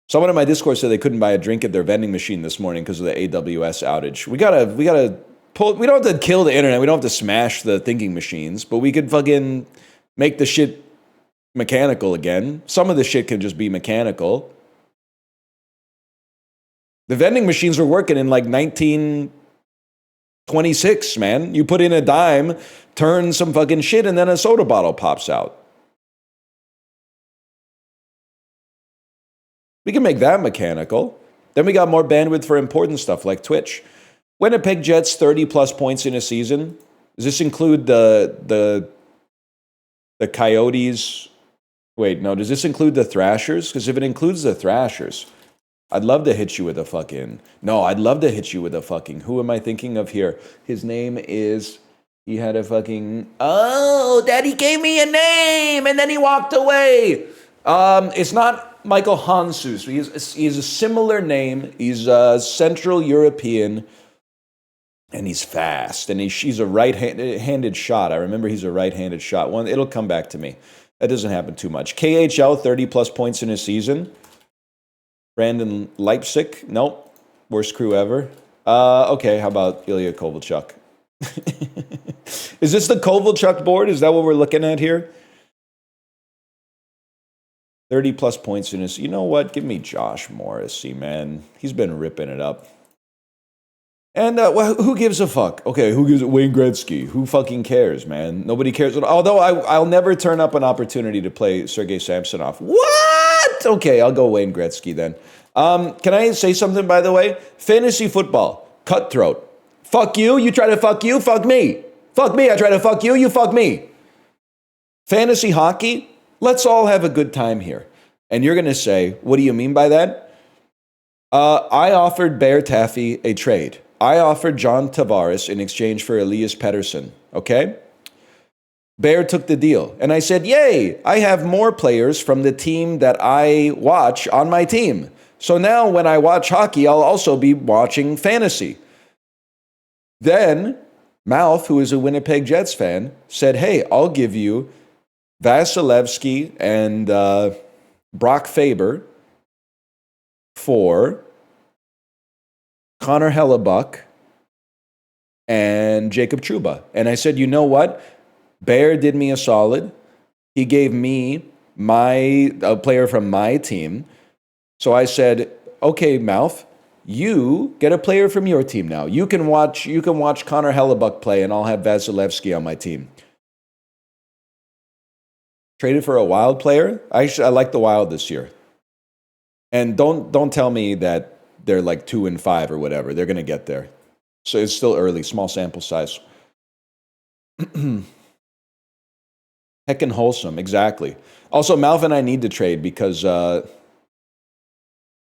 Someone in my Discord said they couldn't buy a drink at their vending machine this morning because of the AWS outage. We gotta pull. We don't have to kill the internet. We don't have to smash the thinking machines, but we could fucking make the shit mechanical again. Some of the shit can just be mechanical. The vending machines were working in like 1926, man. You put in a dime, turn some fucking shit, and then a soda bottle pops out. We can make that mechanical. Then we got more bandwidth for important stuff like Twitch. Winnipeg Jets 30 plus points in a season. Does this include the Coyotes? Wait, no. Does this include the Thrashers? Because if it includes the Thrashers, I'd love to hit you with a fucking. No, I'd love to hit you with a fucking. Who am I thinking of here? His name is. He had a fucking. Oh, Daddy gave me a name and then he walked away. It's not Michael Hansus. He's a similar name. He's a Central European. And he's fast. And he's a right-handed shot. I remember he's a right-handed shot. It'll come back to me. That doesn't happen too much. KHL, 30 plus points in a season. Brandon Leipzig. Nope. Worst crew ever. Okay, how about Ilya Kovalchuk? Is this the Kovalchuk board? Is that what we're looking at here? 30 plus points in his. You know what? Give me Josh Morrissey, man. He's been ripping it up. And who gives a fuck? Okay, who gives it? Wayne Gretzky. Who fucking cares, man? Nobody cares. Although I'll never turn up an opportunity to play Sergei Samsonov. What? Okay, I'll go Wayne Gretzky then. Can I say something, by the way? Fantasy football. Cutthroat. Fuck you. You try to fuck you. Fuck me. Fuck me. I try to fuck you. You fuck me. Fantasy hockey. Let's all have a good time here. And you're going to say, what do you mean by that? I offered Bear Taffy a trade. I offered John Tavares in exchange for Elias Pettersson, okay? Bear took the deal. And I said, yay, I have more players from the team that I watch on my team. So now when I watch hockey, I'll also be watching fantasy. Then Mouth, who is a Winnipeg Jets fan, said, hey, I'll give you Vasilevsky and Brock Faber for Connor Hellebuck and Jacob Trouba. And I said, you know what? Bear did me a solid. He gave me a player from my team. So I said, okay, Mouth, you get a player from your team now. You can watch Connor Hellebuck play, and I'll have Vasilevsky on my team. Traded for a Wild player. I like the Wild this year. And don't tell me that they're like 2-5 or whatever. They're gonna get there. So it's still early, small sample size. Heckin' wholesome, exactly. Also, Malv and I need to trade because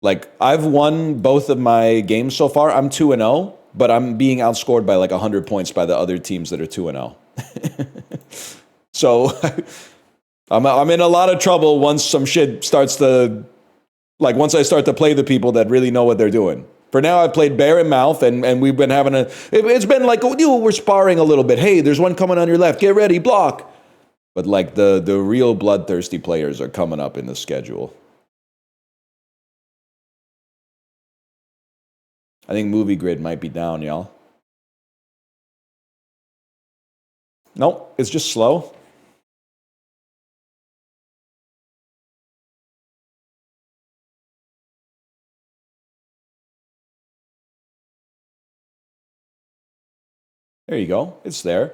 like I've won both of my games so far. I'm 2-0, but I'm being outscored by like 100 points by the other teams that are 2-0. So I'm in a lot of trouble once some shit starts to, like once I start to play the people that really know what they're doing. For now, I've played Bear and Mouth, and we've been having it's been like, we're sparring a little bit. Hey, there's one coming on your left. Get ready, block. But like the real bloodthirsty players are coming up in the schedule. I think Movie Grid might be down, y'all. Nope, it's just slow. There you go. It's there.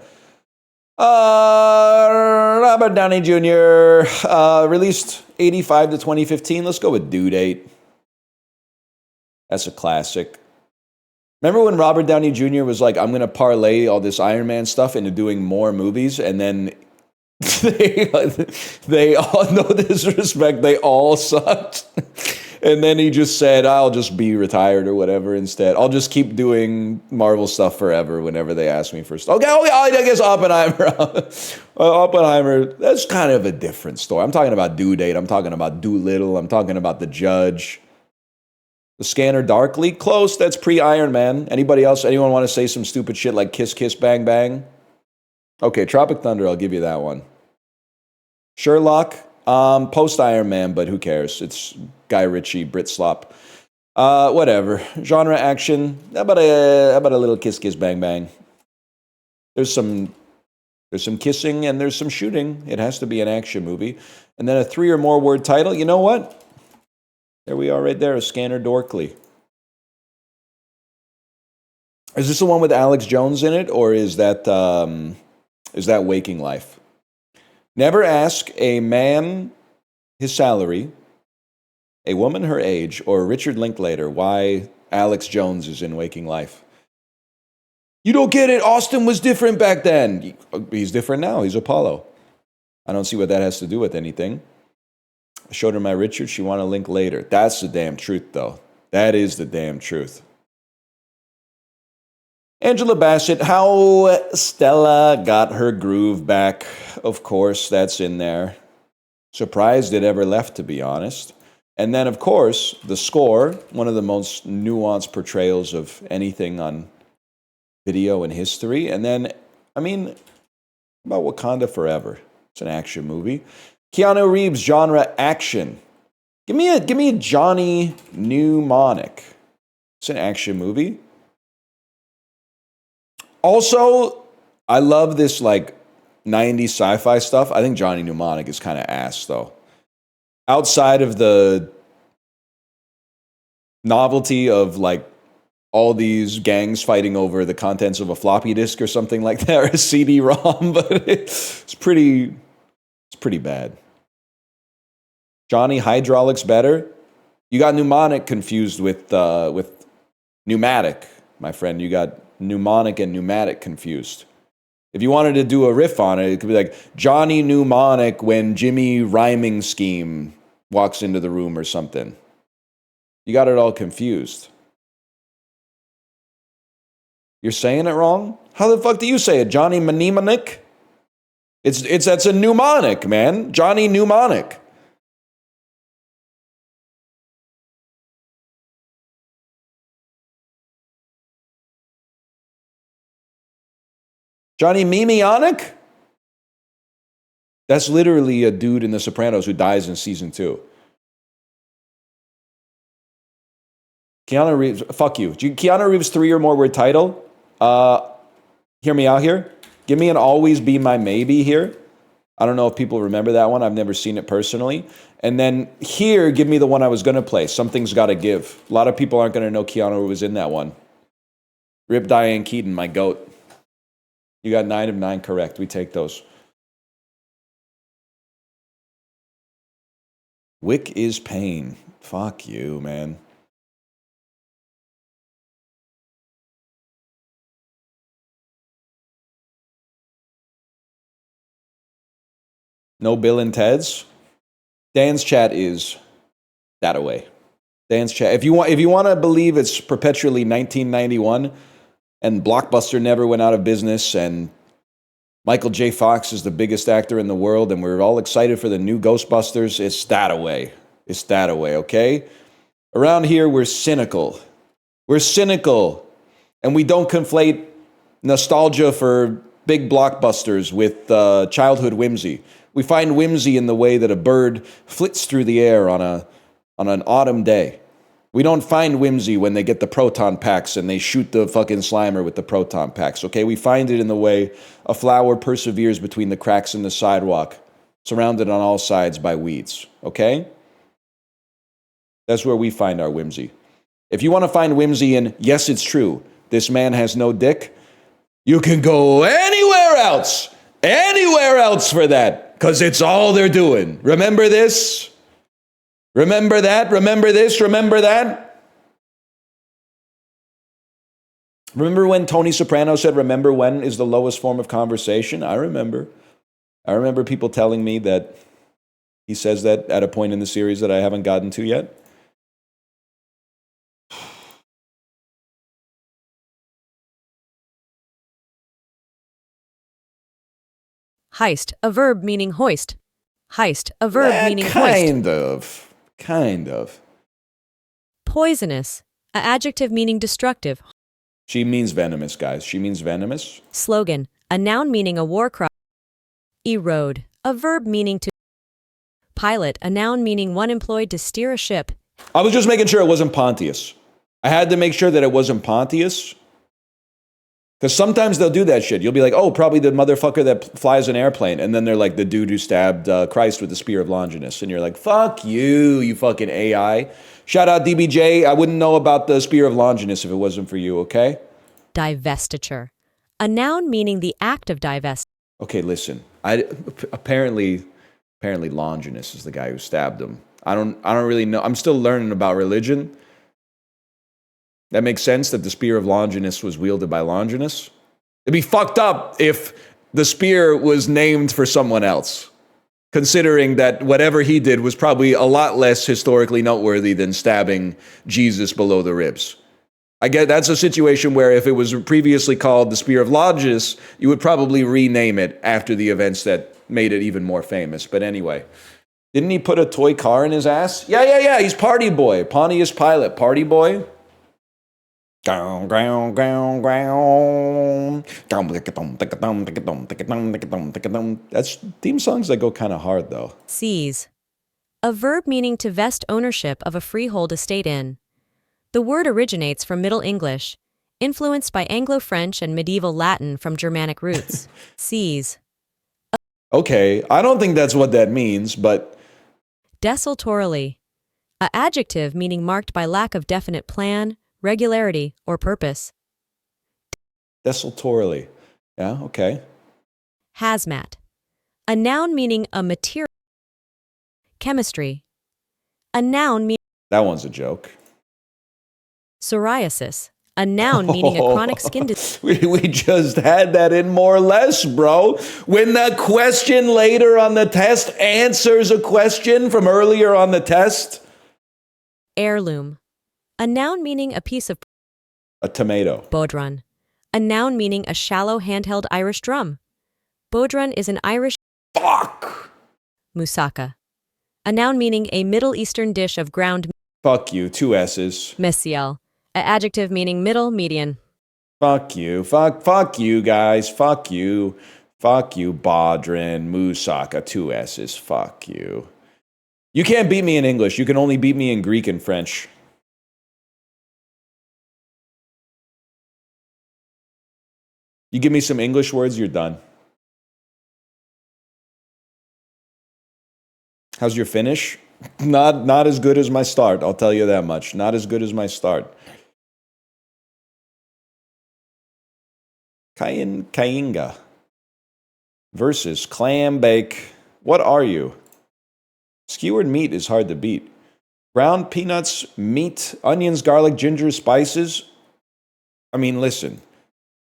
Robert Downey Jr. Released 85 to 2015. Let's go with due date. That's a classic. Remember when Robert Downey Jr. was like, I'm going to parlay all this Iron Man stuff into doing more movies, and then they all, no disrespect, they all sucked. And then he just said, I'll just be retired or whatever instead. I'll just keep doing Marvel stuff forever whenever they ask me for stuff. Okay, I guess Oppenheimer. Oppenheimer, that's kind of a different story. I'm talking about Due Date. I'm talking about Doolittle. I'm talking about The Judge. The Scanner Darkly, close. That's pre-Iron Man. Anybody else? Anyone want to say some stupid shit like Kiss Kiss Bang Bang? Okay, Tropic Thunder, I'll give you that one. Sherlock, post-Iron Man, but who cares? It's Guy Ritchie, Brit Slop. Whatever. Genre action. How about a little Kiss Kiss Bang Bang? There's some kissing and there's some shooting. It has to be an action movie. And then a 3 or more word title. You know what? There we are right there, a Scanner Dorkly. Is this the one with Alex Jones in it, or is that Waking Life? Never ask a man his salary, a woman her age, or Richard Linklater why Alex Jones is in Waking Life. You don't get it. Austin was different back then. He's different now. He's Apollo. I don't see what that has to do with anything. I showed her my Richard. She wanted a link later. That's the damn truth, though. That is the damn truth. Angela Bassett, how Stella got her groove back. Of course, that's in there. Surprised it ever left, to be honest. And then, of course, the score, one of the most nuanced portrayals of anything on video in history. And then, I mean, about Wakanda Forever. It's an action movie. Keanu Reeves, genre action. Give me a Johnny Mnemonic. It's an action movie. Also, I love this like 90s sci-fi stuff. I think Johnny Mnemonic is kind of ass though. Outside of the novelty of like all these gangs fighting over the contents of a floppy disk or something like that, or a CD-ROM, but it's pretty bad. Johnny Hydraulics better. You got mnemonic confused with pneumatic, my friend. You got mnemonic and pneumatic confused. If you wanted to do a riff on it, it could be like Johnny Mnemonic when Jimmy Rhyming Scheme walks into the room or something. You got it all confused. You're saying it wrong? How the fuck do you say it? Johnny Mnemonic? That's a mnemonic, man. Johnny Mnemonic. Johnny Mimionic? That's literally a dude in The Sopranos who dies in season 2. Keanu Reeves, fuck you. Keanu Reeves 3 or more word title. Hear me out here. Give me an Always Be My Maybe here. I don't know if people remember that one. I've never seen it personally. And then here, give me the one I was going to play. Something's Gotta Give. A lot of people aren't going to know Keanu was in that one. Rip Diane Keaton, my goat. You got 9 of 9 correct. We take those. Wick is pain. Fuck you, man. No Bill and Ted's. Dan's chat is that away. Dan's chat. If you want to believe it's perpetually 1991 and Blockbuster never went out of business and Michael J. Fox is the biggest actor in the world and we're all excited for the new Ghostbusters, it's that away. It's that away, okay? Around here, we're cynical. We're cynical. And we don't conflate nostalgia for big blockbusters with childhood whimsy. We find whimsy in the way that a bird flits through the air on an autumn day. We don't find whimsy when they get the proton packs and they shoot the fucking Slimer with the proton packs, okay? We find it in the way a flower perseveres between the cracks in the sidewalk, surrounded on all sides by weeds, okay? That's where we find our whimsy. If you want to find whimsy in, yes, it's true, this man has no dick, you can go anywhere else for that, because it's all they're doing. Remember this? Remember that? Remember this? Remember that? Remember when Tony Soprano said, remember when is the lowest form of conversation? I remember. I remember people telling me that he says that at a point in the series that I haven't gotten to yet. Heist, a verb meaning hoist. Heist, a verb meaning hoist. Kind of. Poisonous, an adjective meaning destructive. She means venomous, guys. She means venomous. Slogan, a noun meaning a war cry. Erode, a verb meaning to. Pilot, a noun meaning one employed to steer a ship. I was just making sure it wasn't Pontius. I had to make sure that it wasn't Pontius. Because sometimes they'll do that shit. You'll be like, oh, probably the motherfucker that flies an airplane. And then they're like the dude who stabbed Christ with the spear of Longinus. And you're like, fuck you, you fucking AI. Shout out DBJ. I wouldn't know about the spear of Longinus if it wasn't for you, okay? Divestiture, a noun meaning the act of divest. Okay, listen. Apparently Longinus is the guy who stabbed him. I don't really know. I'm still learning about religion. That makes sense that the spear of Longinus was wielded by Longinus. It'd be fucked up if the spear was named for someone else, considering that whatever he did was probably a lot less historically noteworthy than stabbing Jesus below the ribs. I get that's a situation where if it was previously called the spear of Longinus, you would probably rename it after the events that made it even more famous. But anyway, didn't he put a toy car in his ass? Yeah. He's Party Boy, Pontius Pilate, Party Boy. That's theme songs that go kind of hard, though. Seize, a verb meaning to vest ownership of a freehold estate in. The word originates from Middle English, influenced by Anglo-French and medieval Latin from Germanic roots. Seize. Okay, I don't think that's what that means, but... Desultorily, an adjective meaning marked by lack of definite plan, regularity, or purpose. Desultorily. Yeah, okay. Hazmat, a noun meaning a material. Chemistry, a noun meaning. That one's a joke. Psoriasis, a noun meaning a chronic skin disease. We just had that in more or less, bro. When the question later on the test answers a question from earlier on the test. Heirloom, a noun meaning a piece of. A tomato. Bodhrán, a noun meaning a shallow handheld Irish drum. Bodhrán is an Irish. Fuck! Moussaka, a noun meaning a Middle Eastern dish of ground. Fuck you, 2 S's. Messiel, an adjective meaning middle, median. Fuck you, fuck you guys, fuck you, Bodhrán, Moussaka, 2 S's, fuck you. You can't beat me in English, you can only beat me in Greek and French. You give me some English words, you're done. How's your finish? Not as good as my start, I'll tell you that much. Not as good as my start. Kainga versus Clam Bake. What are you? Skewered meat is hard to beat. Ground peanuts, meat, onions, garlic, ginger, spices. I mean, listen,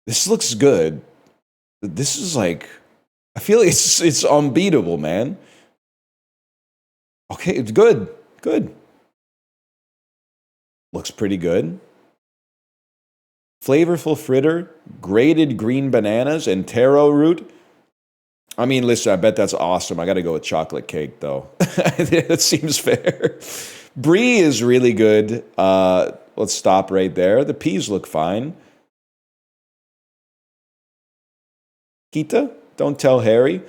this looks good. This is like, I feel like it's unbeatable, man. Okay, it's good. Good. Looks pretty good. Flavorful fritter, grated green bananas, and taro root. I mean, listen, I bet that's awesome. I got to go with chocolate cake, though. That seems fair. Brie is really good. Let's stop right there. The peas look fine. Kita, don't tell Harry.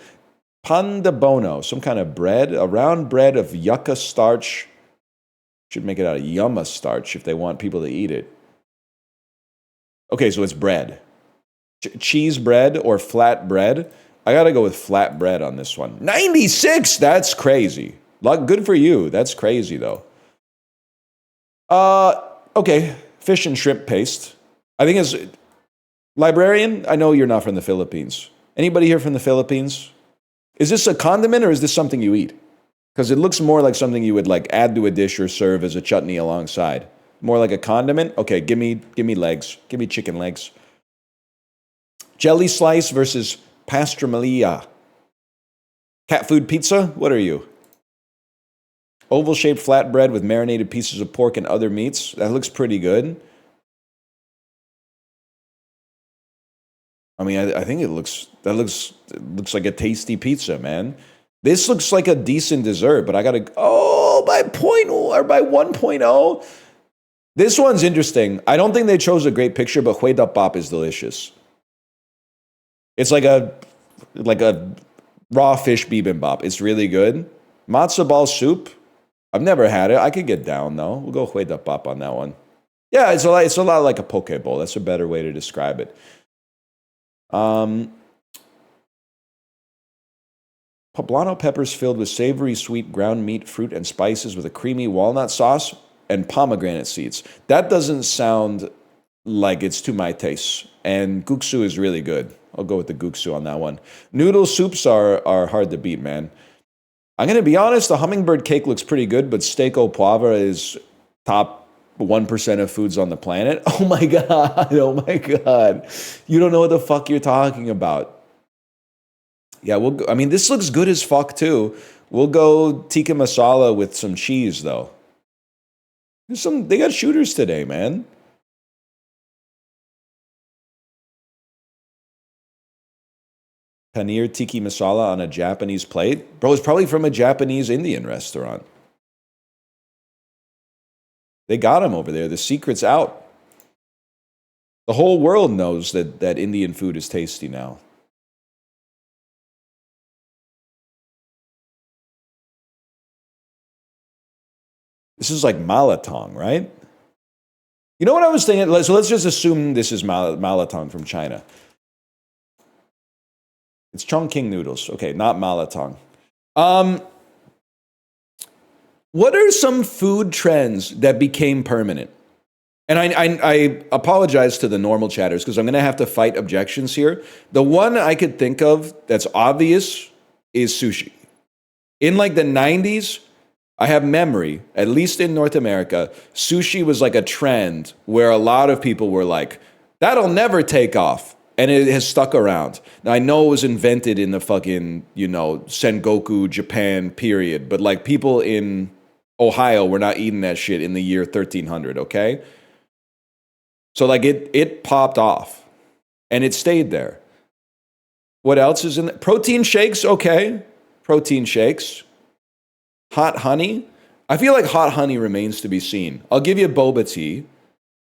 Pan de bono, some kind of bread, a round bread of yucca starch. Should make it out of yumma starch if they want people to eat it. Okay, so it's bread. Cheese bread or flat bread. I gotta go with flat bread on this one. 96! That's crazy. Good for you. That's crazy, though. Okay. Fish and shrimp paste. I think it's... Librarian, I know you're not from the Philippines. Anybody here from the Philippines? Is this a condiment or is this something you eat? Because it looks more like something you would like add to a dish or serve as a chutney alongside. More like a condiment? Okay, give me legs. Give me chicken legs. Jelly slice versus pastramalia. Cat food pizza? What are you? Oval-shaped flatbread with marinated pieces of pork and other meats. That looks pretty good. I mean, I think it looks like a tasty pizza, man. This looks like a decent dessert, but I gotta by 1.0. This one's interesting. I don't think they chose a great picture, but Hue Dap Bap is delicious. It's like a raw fish bibimbap. It's really good. Matzo ball soup. I've never had it. I could get down though. We'll go Hue Dap Bap on that one. Yeah, it's a lot like a poke bowl. That's a better way to describe it. Poblano peppers filled with savory, sweet ground meat, fruit, and spices with a creamy walnut sauce and pomegranate seeds. That doesn't sound like it's to my taste. And guksu is really good. I'll go with the guksu on that one. Noodle soups are hard to beat, man. I'm going to be honest, the hummingbird cake looks pretty good, but steak au poivre is top 1% of foods on the planet. Oh my God. Oh my God. You don't know what the fuck you're talking about. Yeah, this looks good as fuck too. We'll go tikka masala with some cheese though. They got shooters today, man. Paneer tiki masala on a Japanese plate. Bro, it's probably from a Japanese Indian restaurant. They got him over there. The secret's out. The whole world knows that Indian food is tasty now. This is like malatong, right? You know what I was thinking? So let's just assume this is malatong from China. It's Chongqing noodles. Okay, not malatong. What are some food trends that became permanent? And I apologize to the normal chatters because I'm going to have to fight objections here. The one I could think of that's obvious is sushi. In like the 90s, I have memory, at least in North America, sushi was like a trend where a lot of people were like, that'll never take off. And it has stuck around. Now, I know it was invented in the fucking, Sengoku, Japan period, but like people in Ohio were not eating that shit in the year 1300, okay? So like it popped off and it stayed there. What else is in there? Protein shakes, okay. Protein shakes. Hot honey. I feel like hot honey remains to be seen. I'll give you boba tea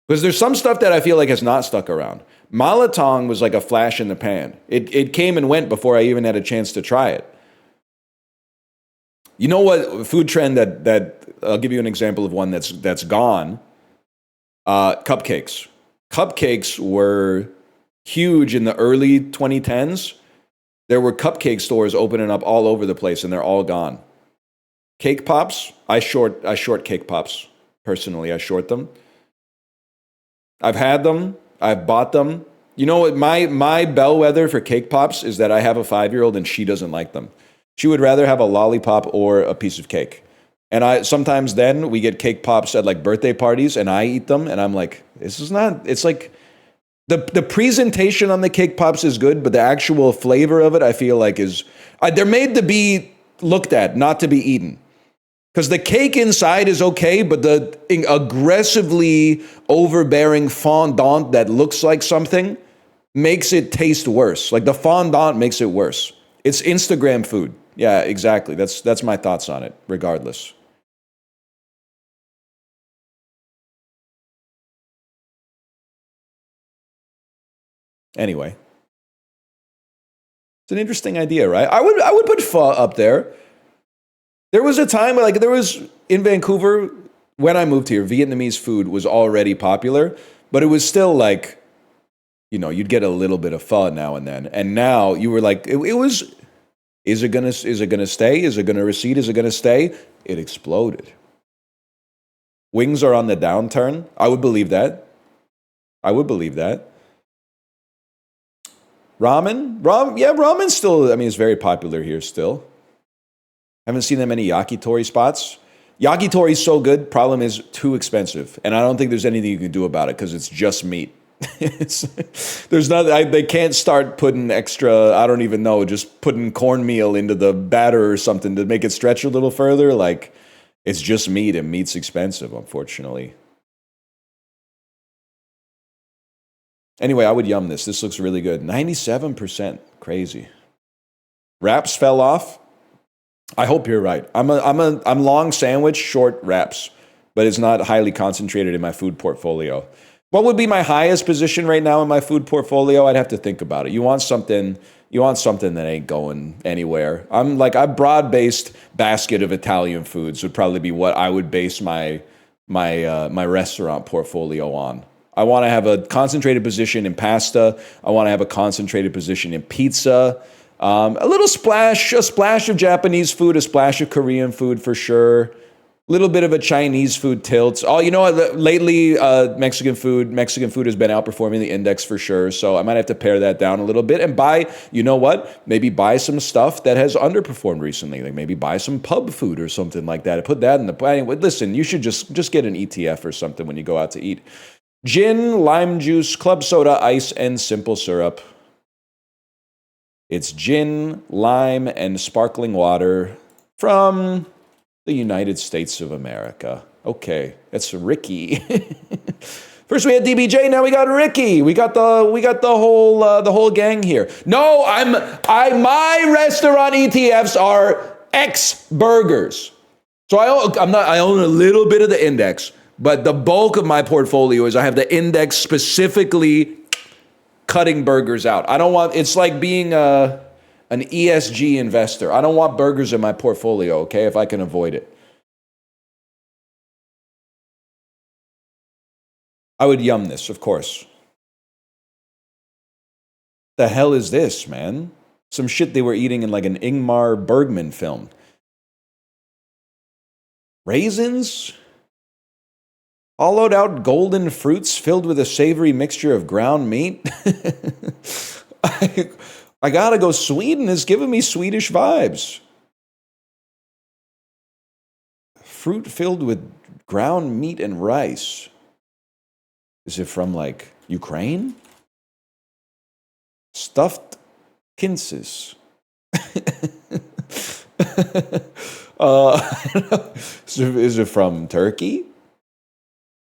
because there's some stuff that I feel like has not stuck around. Malatong was like a flash in the pan. It came and went before I even had a chance to try it. You know what food trend that I'll give you an example of one that's gone. Cupcakes. Cupcakes were huge in the early 2010s. There were cupcake stores opening up all over the place, and they're all gone. Cake pops. I short cake pops personally. I short them. I've had them. I've bought them. You know what? My bellwether for cake pops is that I have a 5-year-old and she doesn't like them. She would rather have a lollipop or a piece of cake. And I sometimes then we get cake pops at like birthday parties and I eat them and I'm like, this is not, it's like the presentation on the cake pops is good, but the actual flavor of it I feel like is they're made to be looked at, not to be eaten. Because the cake inside is okay, but the aggressively overbearing fondant that looks like something makes it taste worse. Like the fondant makes it worse. It's Instagram food. Yeah, exactly. That's my thoughts on it, regardless. Anyway, it's an interesting idea, right? I would put pho up there. There was a time like there was in Vancouver when I moved here, Vietnamese food was already popular, but it was still like, you'd get a little bit of pho now and then. And now you were like, it was, is it gonna stay? Is it gonna recede? Is it gonna stay? It exploded. Wings are on the downturn. I would believe that. I would believe that. Yeah, ramen's still, I mean, it's very popular here still. Haven't seen that many yakitori spots. Yakitori's so good, problem is too expensive. And I don't think there's anything you can do about it because it's just meat. There's not, they can't start putting extra, I don't even know, just putting cornmeal into the batter or something to make it stretch a little further. Like, it's just meat and meat's expensive, unfortunately. Anyway, I would yum this. This looks really good. 97%. Crazy. Wraps fell off. I hope you're right. I'm long sandwich, short wraps, but it's not highly concentrated in my food portfolio. What would be my highest position right now in my food portfolio? I'd have to think about it. You want something that ain't going anywhere. I'm like a broad-based basket of Italian foods would probably be what I would base my restaurant portfolio on. I want to have a concentrated position in pasta. I want to have a concentrated position in pizza. A splash of Japanese food, a splash of Korean food for sure. A little bit of a Chinese food tilt. Oh, you know what? Lately, Mexican food has been outperforming the index for sure. So I might have to pare that down a little bit and maybe buy some stuff that has underperformed recently. Like maybe buy some pub food or something like that. Put that in the planning. Listen, you should just get an ETF or something when you go out to eat. Gin, lime juice, club soda, ice, and simple syrup. It's gin, lime, and sparkling water from the United States of America. Okay, that's Ricky. First we had DBJ, now we got Ricky. We got the whole gang here. No, my restaurant ETFs are X burgers. So I own a little bit of the index, but the bulk of my portfolio is I have the index specifically cutting burgers out. It's like being an ESG investor. I don't want burgers in my portfolio, okay, if I can avoid it. I would yum this, of course. The hell is this, man? Some shit they were eating in like an Ingmar Bergman film. Raisins? Hollowed out golden fruits filled with a savory mixture of ground meat? I gotta go. Sweden is giving me Swedish vibes. Fruit filled with ground meat and rice. Is it from like Ukraine? Stuffed kinses. Is it from Turkey?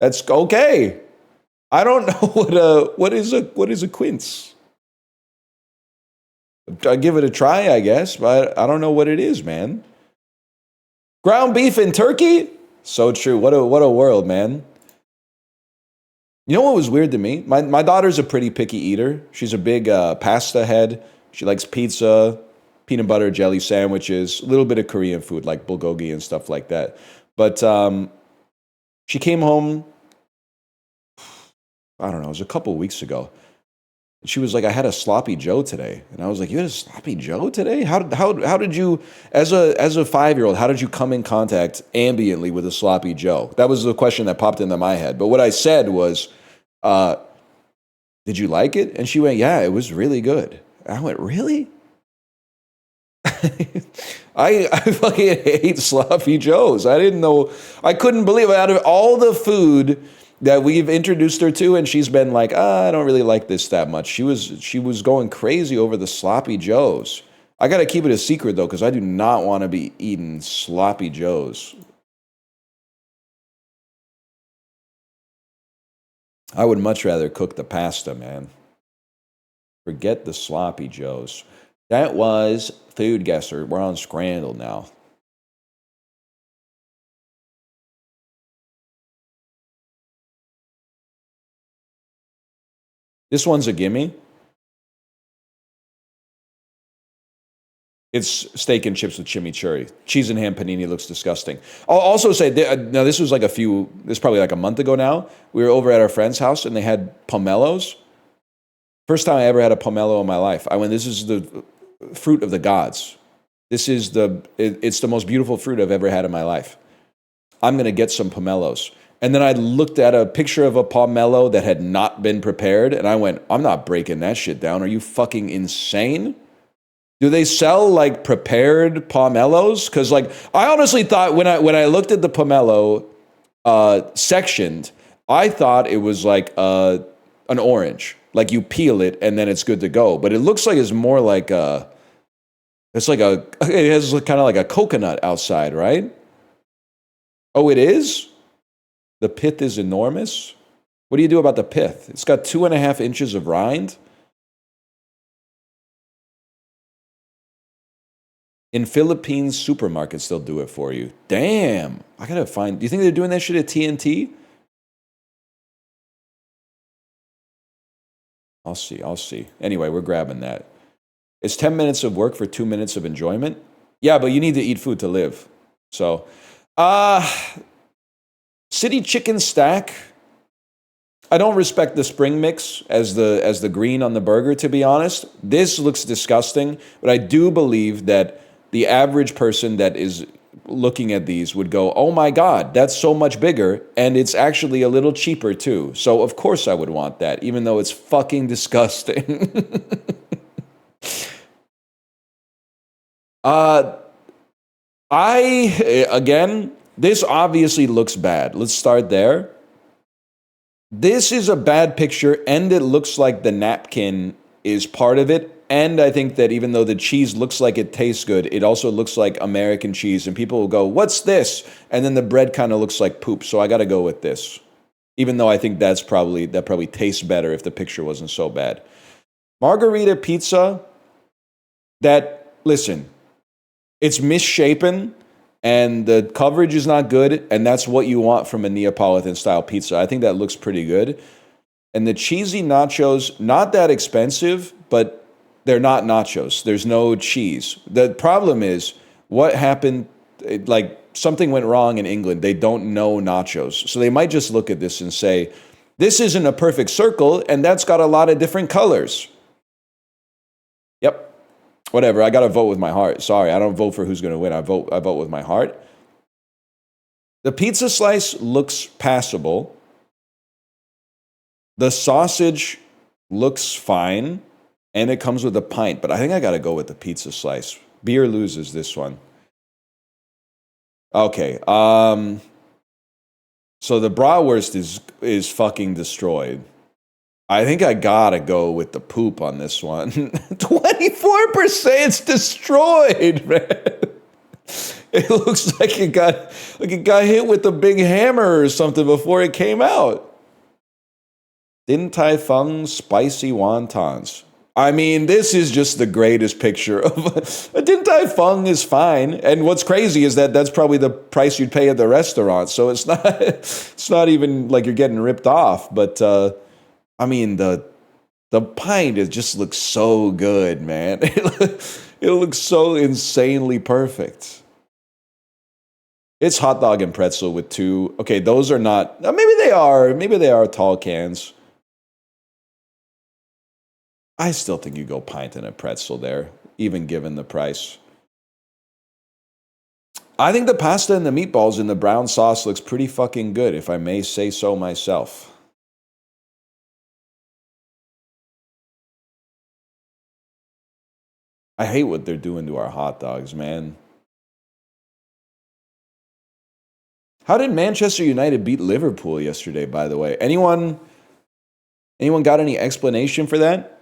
That's okay. I don't know what is a quince. I'll give it a try, I guess, but I don't know what it is, man. Ground beef in Turkey? So true. What a world, man. You know what was weird to me? My daughter's a pretty picky eater. She's a big pasta head. She likes pizza, peanut butter jelly sandwiches, a little bit of Korean food like bulgogi and stuff like that. But she came home, I don't know, it was a couple weeks ago. She was like, I had a sloppy Joe today. And I was like, you had a sloppy Joe today? How did you, as a 5-year-old, how did you come in contact ambiently with a sloppy Joe? That was the question that popped into my head. But what I said was, did you like it? And she went, yeah, it was really good. And I went, really? I fucking hate sloppy joes. I didn't know. I couldn't believe it. Out of all the food that we've introduced her to, and she's been like, I don't really like this that much. She was going crazy over the sloppy joes. I got to keep it a secret though, because I do not want to be eating sloppy joes. I would much rather cook the pasta, man. Forget the sloppy joes. That was Food Guesser. We're on Scrandle now. This one's a gimme. It's steak and chips with chimichurri. Cheese and ham panini looks disgusting. I'll also say, now this was this is probably like a month ago now. We were over at our friend's house and they had pomelos. First time I ever had a pomelo in my life. I went, this is the fruit of the gods. It's the most beautiful fruit I've ever had in my life. I'm going to get some pomelos. And then I looked at a picture of a pomelo that had not been prepared and I went, I'm not breaking that shit down. Are you fucking insane? Do they sell like prepared pomelos? Because like I honestly thought when I looked at the pomelo sectioned, I thought it was like an orange, like you peel it and then it's good to go. But it looks like it's more like it has kind of like a coconut outside, right? Oh, it is? The pith is enormous. What do you do about the pith? It's got 2.5 inches of rind. In Philippines supermarkets, they'll do it for you. Damn. I gotta find. Do you think they're doing that shit at TNT? I'll see. Anyway, we're grabbing that. It's 10 minutes of work for 2 minutes of enjoyment. Yeah, but you need to eat food to live. So, city chicken stack. I don't respect the spring mix as the green on the burger, to be honest. This looks disgusting, but I do believe that the average person that is looking at these would go, oh my God, that's so much bigger, and it's actually a little cheaper too. So of course I would want that, even though it's fucking disgusting. This obviously looks bad. Let's start there. This is a bad picture, and it looks like the napkin is part of it. And I think that even though the cheese looks like it tastes good, it also looks like American cheese. And people will go, what's this? And then the bread kind of looks like poop. So I got to go with this. Even though I think that probably tastes better if the picture wasn't so bad. Margarita pizza, listen, it's misshapen and the coverage is not good. And that's what you want from a Neapolitan style pizza. I think that looks pretty good. And the cheesy nachos, not that expensive, but they're not nachos. There's no cheese. The problem is what happened, like something went wrong in England. They don't know nachos. So they might just look at this and say, this isn't a perfect circle, and that's got a lot of different colors. Yep. Whatever. I got to vote with my heart. Sorry, I don't vote for who's going to win. I vote with my heart. The pizza slice looks passable. The sausage looks fine. And it comes with a pint, but I think I got to go with the pizza slice. Beer loses this one. Okay. So the bratwurst is fucking destroyed. I think I got to go with the poop on this one. 24%, it's destroyed, man. It looks like it got hit with a big hammer or something before it came out. Din Tai Fung spicy wontons. I mean, this is just the greatest picture of a Din Tai Fung is fine. And what's crazy is that that's probably the price you'd pay at the restaurant. So it's not even like you're getting ripped off. But I mean, the pint, it just looks so good, man. It looks so insanely perfect. It's hot dog and pretzel with two. Okay, those are not, maybe they are tall cans. I still think you go pint and a pretzel there, even given the price. I think the pasta and the meatballs in the brown sauce looks pretty fucking good, if I may say so myself. I hate what they're doing to our hot dogs, man. How did Manchester United beat Liverpool yesterday, by the way? Anyone got any explanation for that?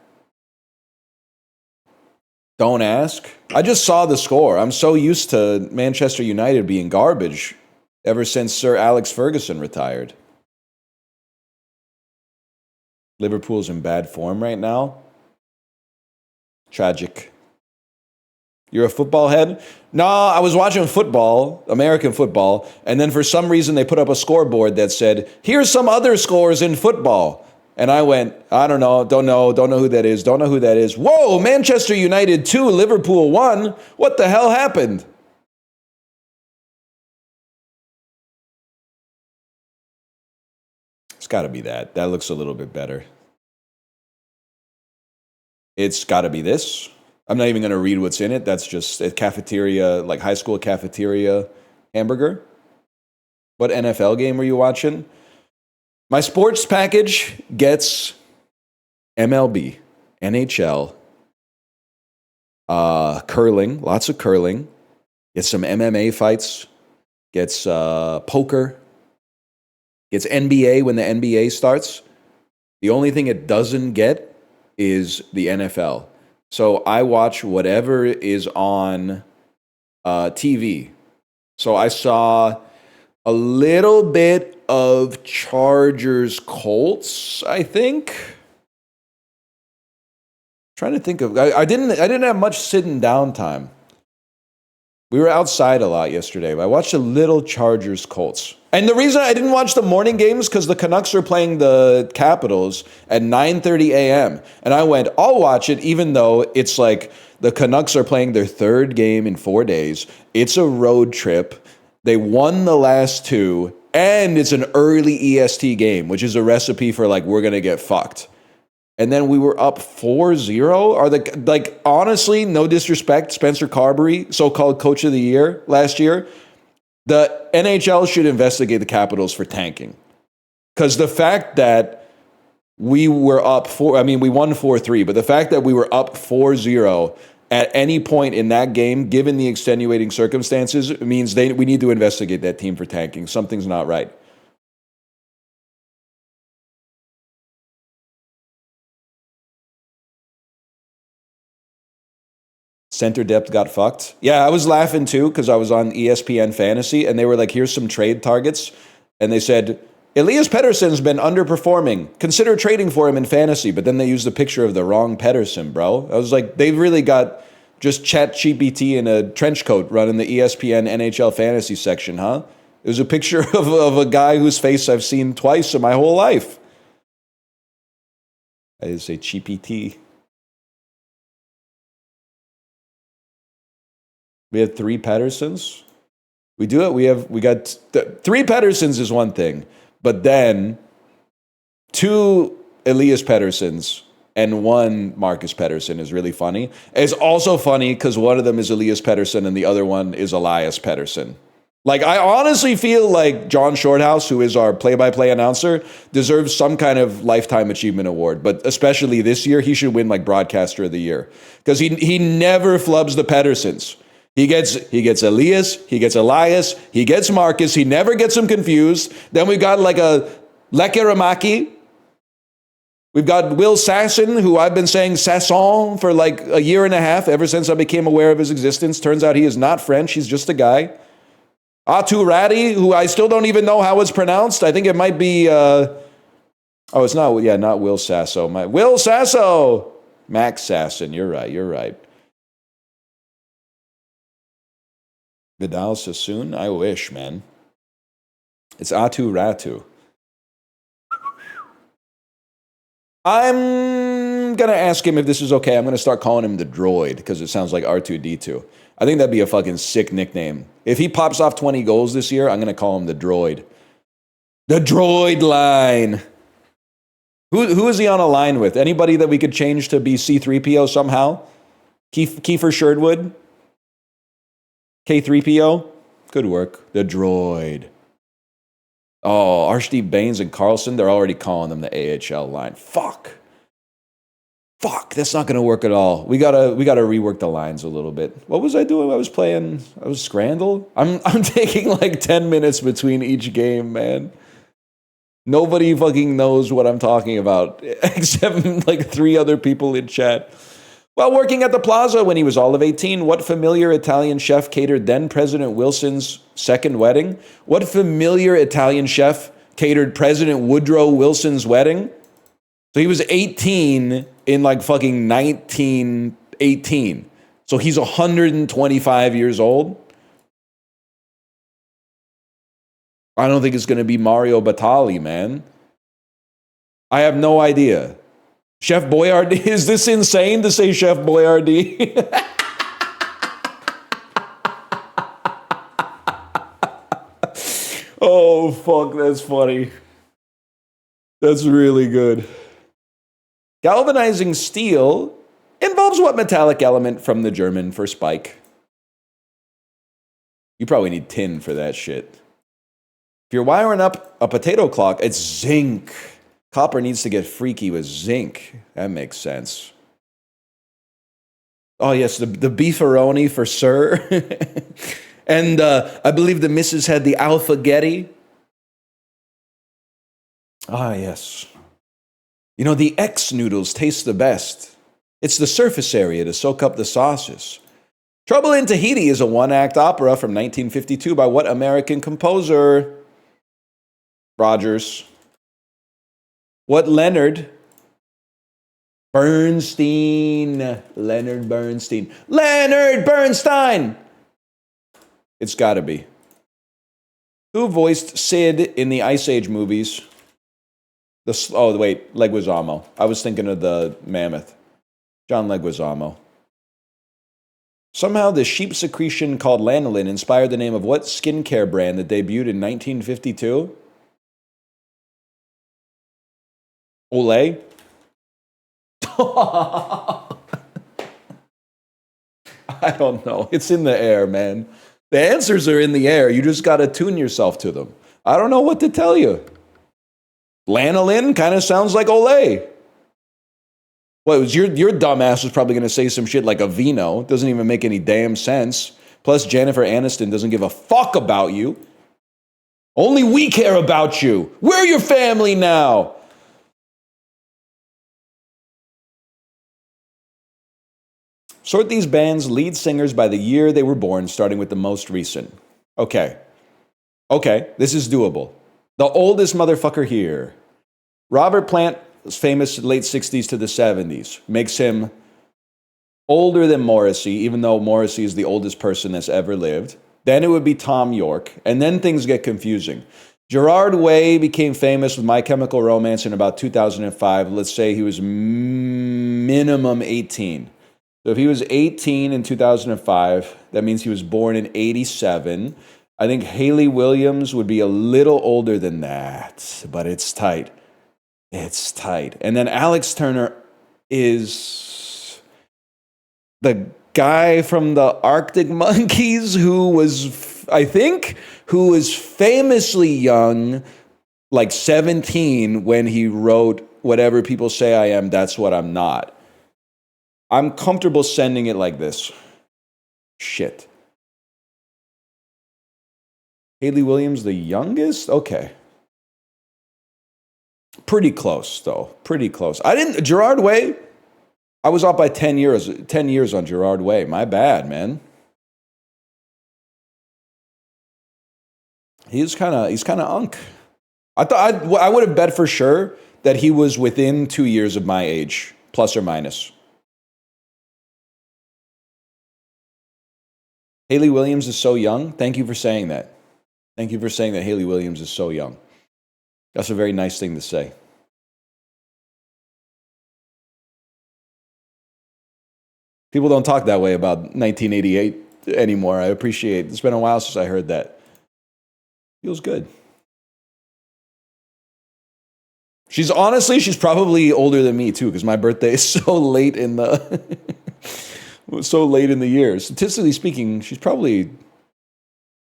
Don't ask. I just saw the score. I'm so used to Manchester United being garbage ever since Sir Alex Ferguson retired. Liverpool's in bad form right now. Tragic. You're a football head? No, I was watching football, American football, and then for some reason they put up a scoreboard that said, here's some other scores in football. And I went, I don't know who that is, don't know who that is. Whoa, Manchester United 2, Liverpool 1. What the hell happened? It's got to be that. That looks a little bit better. It's got to be this. I'm not even going to read what's in it. That's just a cafeteria, like high school cafeteria hamburger. What NFL game were you watching? My sports package gets MLB, NHL, curling, lots of curling. Gets some MMA fights. Gets poker. Gets NBA when the NBA starts. The only thing it doesn't get is the NFL. So I watch whatever is on TV. So I saw a little bit of Chargers Colts, I think. Trying to think of I didn't have much sitting down time. We were outside a lot yesterday, but I watched a little Chargers Colts. And the reason I didn't watch the morning games because the Canucks are playing the Capitals at 9:30 a.m. And I went, I'll watch it even though it's like the Canucks are playing their third game in 4 days. It's a road trip. They won the last two, and it's an early EST game, which is a recipe for like, we're going to get fucked. And then we were up 4-0. Honestly, no disrespect, Spencer Carberry, so-called coach of the year last year. The NHL should investigate the Capitals for tanking. Because the fact that we were up we won 4-3, but the fact that we were up 4-0 at any point in that game, given the extenuating circumstances, means we need to investigate that team for tanking. Something's not right. Center depth got fucked. Yeah, I was laughing too because I was on ESPN Fantasy and they were like, here's some trade targets. And they said, Elias Pettersson's been underperforming. Consider trading for him in fantasy. But then they used a picture of the wrong Pettersson, bro. I was like, they've really got just ChatGPT in a trench coat running the ESPN NHL Fantasy section, huh? It was a picture of a guy whose face I've seen twice in my whole life. I did say GPT. We had 3 Petterssons. We do it. We got 3 Petterssons is one thing, but then 2 Elias Petterssons and 1 Marcus Pettersson is really funny. It's also funny because one of them is Elias Pettersson and the other one is Elias Pettersson. Like, I honestly feel like John Shorthouse, who is our play-by-play announcer, deserves some kind of Lifetime Achievement Award. But especially this year, he should win like Broadcaster of the Year because he never flubs the Petterssons. He gets Elias, he gets Elias, he gets Marcus, he never gets them confused. Then we've got like a Lekeramaki. We've got Will Sasson, who I've been saying Sasson for like a year and a half, ever since I became aware of his existence. Turns out he is not French, he's just a guy. Atu Radi, who I still don't even know how it's pronounced. I think it might be, it's not Will Sasso. Will Sasso! Max Sasson, you're right. Vidal Sassoon? I wish, man. It's Atu Ratu. I'm going to ask him if this is okay. I'm going to start calling him the droid because it sounds like R2-D2. I think that'd be a fucking sick nickname. If he pops off 20 goals this year, I'm going to call him the droid. The droid line. Who is he on a line with? Anybody that we could change to be C-3PO somehow? Kiefer Sherwood? K-3PO? Good work. The droid. Oh, Arshdeep Baines and Carlson, they're already calling them the AHL line. Fuck. Fuck, that's not gonna work at all. We gotta rework the lines a little bit. What was I doing? I was Scrandle. I'm taking like 10 minutes between each game, man. Nobody fucking knows what I'm talking about except like 3 other people in chat. While working at the plaza when he was all of 18, what familiar Italian chef catered then President Wilson's second wedding? What familiar Italian chef catered President Woodrow Wilson's wedding? So he was 18 in like fucking 1918. So he's 125 years old. I don't think it's going to be Mario Batali, man. I have no idea. Chef Boyardee? Is this insane to say Chef Boyardee? Oh, fuck, that's funny. That's really good. Galvanizing steel involves what metallic element from the German for spike? You probably need tin for that shit. If you're wiring up a potato clock, it's zinc. Copper needs to get freaky with zinc. That makes sense. Oh, yes, the beefaroni for sir. And I believe the missus had the alphagetti. Ah, yes. You know, the X noodles taste the best. It's the surface area to soak up the sauces. Trouble in Tahiti is a one-act opera from 1952 by what American composer? Rogers. What Leonard Bernstein? Leonard Bernstein. Leonard Bernstein! It's gotta be. Who voiced Sid in the Ice Age movies? Leguizamo. I was thinking of the mammoth. John Leguizamo. Somehow the sheep secretion called lanolin inspired the name of what skincare brand that debuted in 1952? Olay? I don't know. It's in the air, man. The answers are in the air. You just got to tune yourself to them. I don't know what to tell you. Lanolin kind of sounds like Olay. Well, it was your dumbass was probably going to say some shit like Aveeno. It doesn't even make any damn sense. Plus, Jennifer Aniston doesn't give a fuck about you. Only we care about you. We're your family now. Sort these bands' lead singers by the year they were born, starting with the most recent. Okay, this is doable. The oldest motherfucker here. Robert Plant was famous late 60s to the 70s. Makes him older than Morrissey, even though Morrissey is the oldest person that's ever lived. Then it would be Tom York, and then things get confusing. Gerard Way became famous with My Chemical Romance in about 2005. Let's say he was minimum 18. So if he was 18 in 2005, that means he was born in 87. I think Haley Williams would be a little older than that, but it's tight. It's tight. And then Alex Turner is the guy from the Arctic Monkeys who was famously young, like 17, when he wrote Whatever People Say I Am, That's What I'm Not. I'm comfortable sending it like this. Shit. Haley Williams, the youngest? Okay. Pretty close, though. Pretty close. Gerard Way, I was off by 10 years on Gerard Way. My bad, man. He's kind of unk. I would have bet for sure that he was within 2 years of my age, plus or minus. Haley Williams is so young. Thank you for saying that. Thank you for saying that Haley Williams is so young. That's a very nice thing to say. People don't talk that way about 1988 anymore. I appreciate it. It's been a while since I heard that. Feels good. She's probably older than me too, because my birthday is so late in the year. Statistically speaking, she's probably,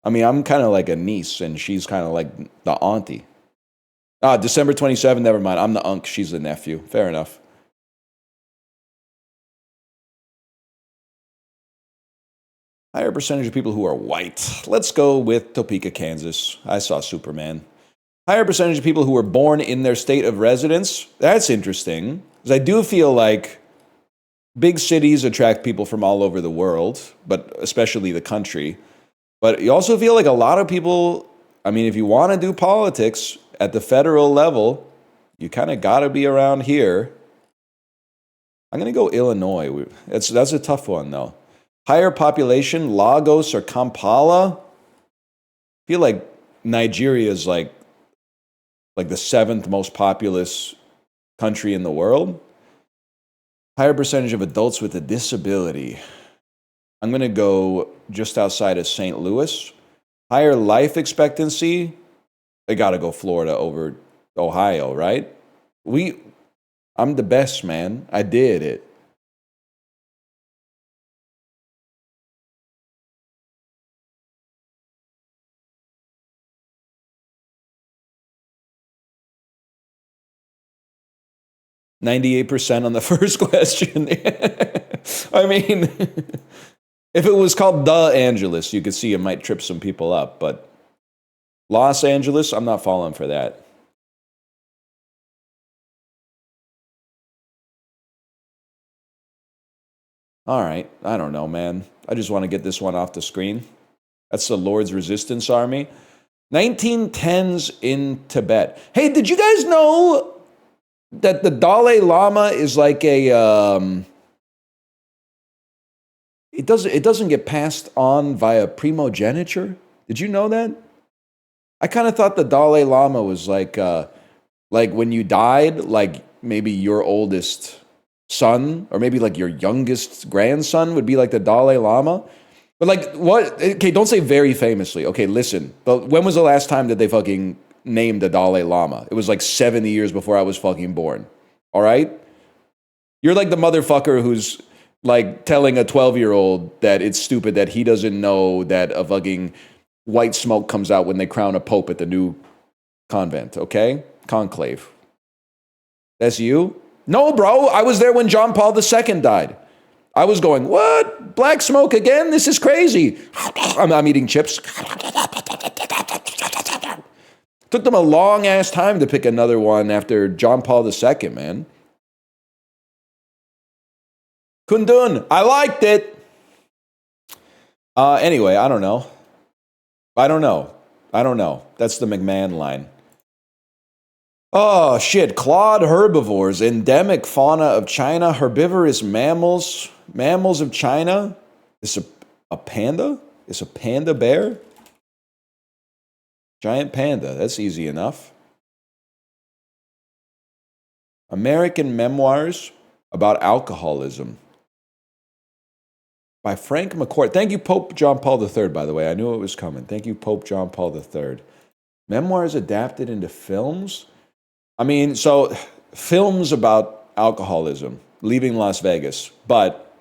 I'm kind of like a niece, and she's kind of like the auntie. December 27th, never mind. I'm the unk, she's the nephew. Fair enough. Higher percentage of people who are white. Let's go with Topeka, Kansas. I saw Superman. Higher percentage of people who were born in their state of residence. That's interesting. Because I do feel like big cities attract people from all over the world, but especially the country. But you also feel like a lot of people, I mean, if you want to do politics at the federal level, you kind of got to be around here. I'm going to go Illinois. That's a tough one, though. Higher population, Lagos or Kampala. I feel like Nigeria is like the seventh most populous country in the world. Higher percentage of adults with a disability. I'm going to go just outside of St. Louis. Higher life expectancy. I got to go Florida over Ohio, right? I'm the best, man. I did it. %98 on the first question. I mean, if it was called The Angeles, you could see it might trip some people up, but Los Angeles, I'm not falling for that. All right, I don't know, man. I just want to get this one off the screen. That's the Lord's Resistance Army. 1910s in Tibet. Hey, did you guys know that the Dalai Lama is like a it doesn't get passed on via primogeniture? Did you know that? I kind of thought the Dalai Lama was like when you died, like maybe your oldest son or maybe like your youngest grandson would be like the Dalai Lama. But like what? Okay, don't say very famously. Okay, listen. But when was the last time that they fucking named the Dalai Lama? It was like 70 years before I was fucking born. All right? You're like the motherfucker who's like telling a 12-year-old that it's stupid that he doesn't know that a fucking white smoke comes out when they crown a pope at the new convent, okay? Conclave. That's you? No, bro. I was there when John Paul II died. I was going, what? Black smoke again? This is crazy. I'm eating chips. Took them a long ass time to pick another one after John Paul II, man. Kundun. I liked it. Anyway, I don't know. That's the McMahon line. Oh, shit. Clawed herbivores. Endemic fauna of China. Herbivorous mammals. Mammals of China. Is a panda? Is a panda bear? Giant panda. That's easy enough. American memoirs about alcoholism. By Frank McCourt. Thank you, Pope John Paul III, by the way. I knew it was coming. Thank you, Pope John Paul III. Memoirs adapted into films? I mean, so films about alcoholism, leaving Las Vegas, but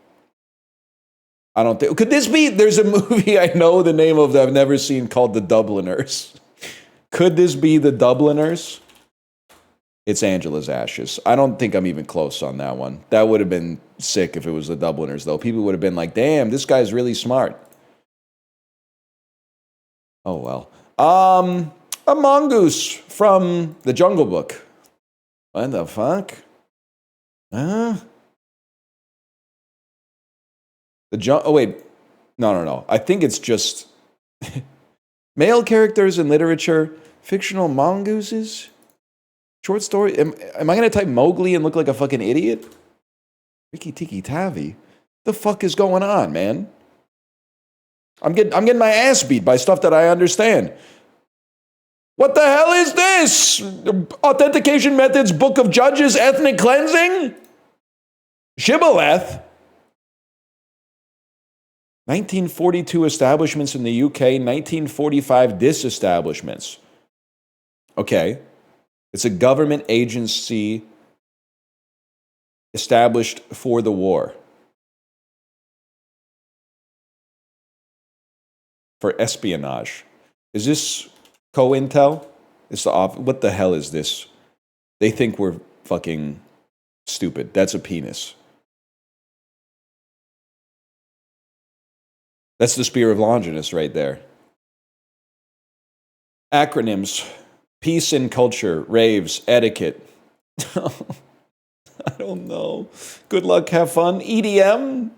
I don't think, could this be, there's a movie I know the name of that I've never seen called The Dubliners. Could this be The Dubliners? It's Angela's Ashes. I don't think I'm even close on that one. That would have been sick if it was The Dubliners, though. People would have been like, damn, this guy's really smart. Oh, well. A mongoose from The Jungle Book. What the fuck? Huh? Oh, wait. No. I think it's just male characters in literature, fictional mongooses, short story. Am I going to type Mowgli and look like a fucking idiot? Rikki Tikki Tavi? The fuck is going on, man? I'm getting my ass beat by stuff that I understand. What the hell is this? Authentication Methods, Book of Judges, Ethnic Cleansing? Shibboleth? 1942 establishments in the UK, 1945 disestablishments. Okay. It's a government agency established for the war. For espionage. Is this COINTEL? What the hell is this? They think we're fucking stupid. That's a penis. That's the spear of Longinus right there. Acronyms. Peace and culture. Raves. Etiquette. I don't know. Good luck. Have fun. EDM.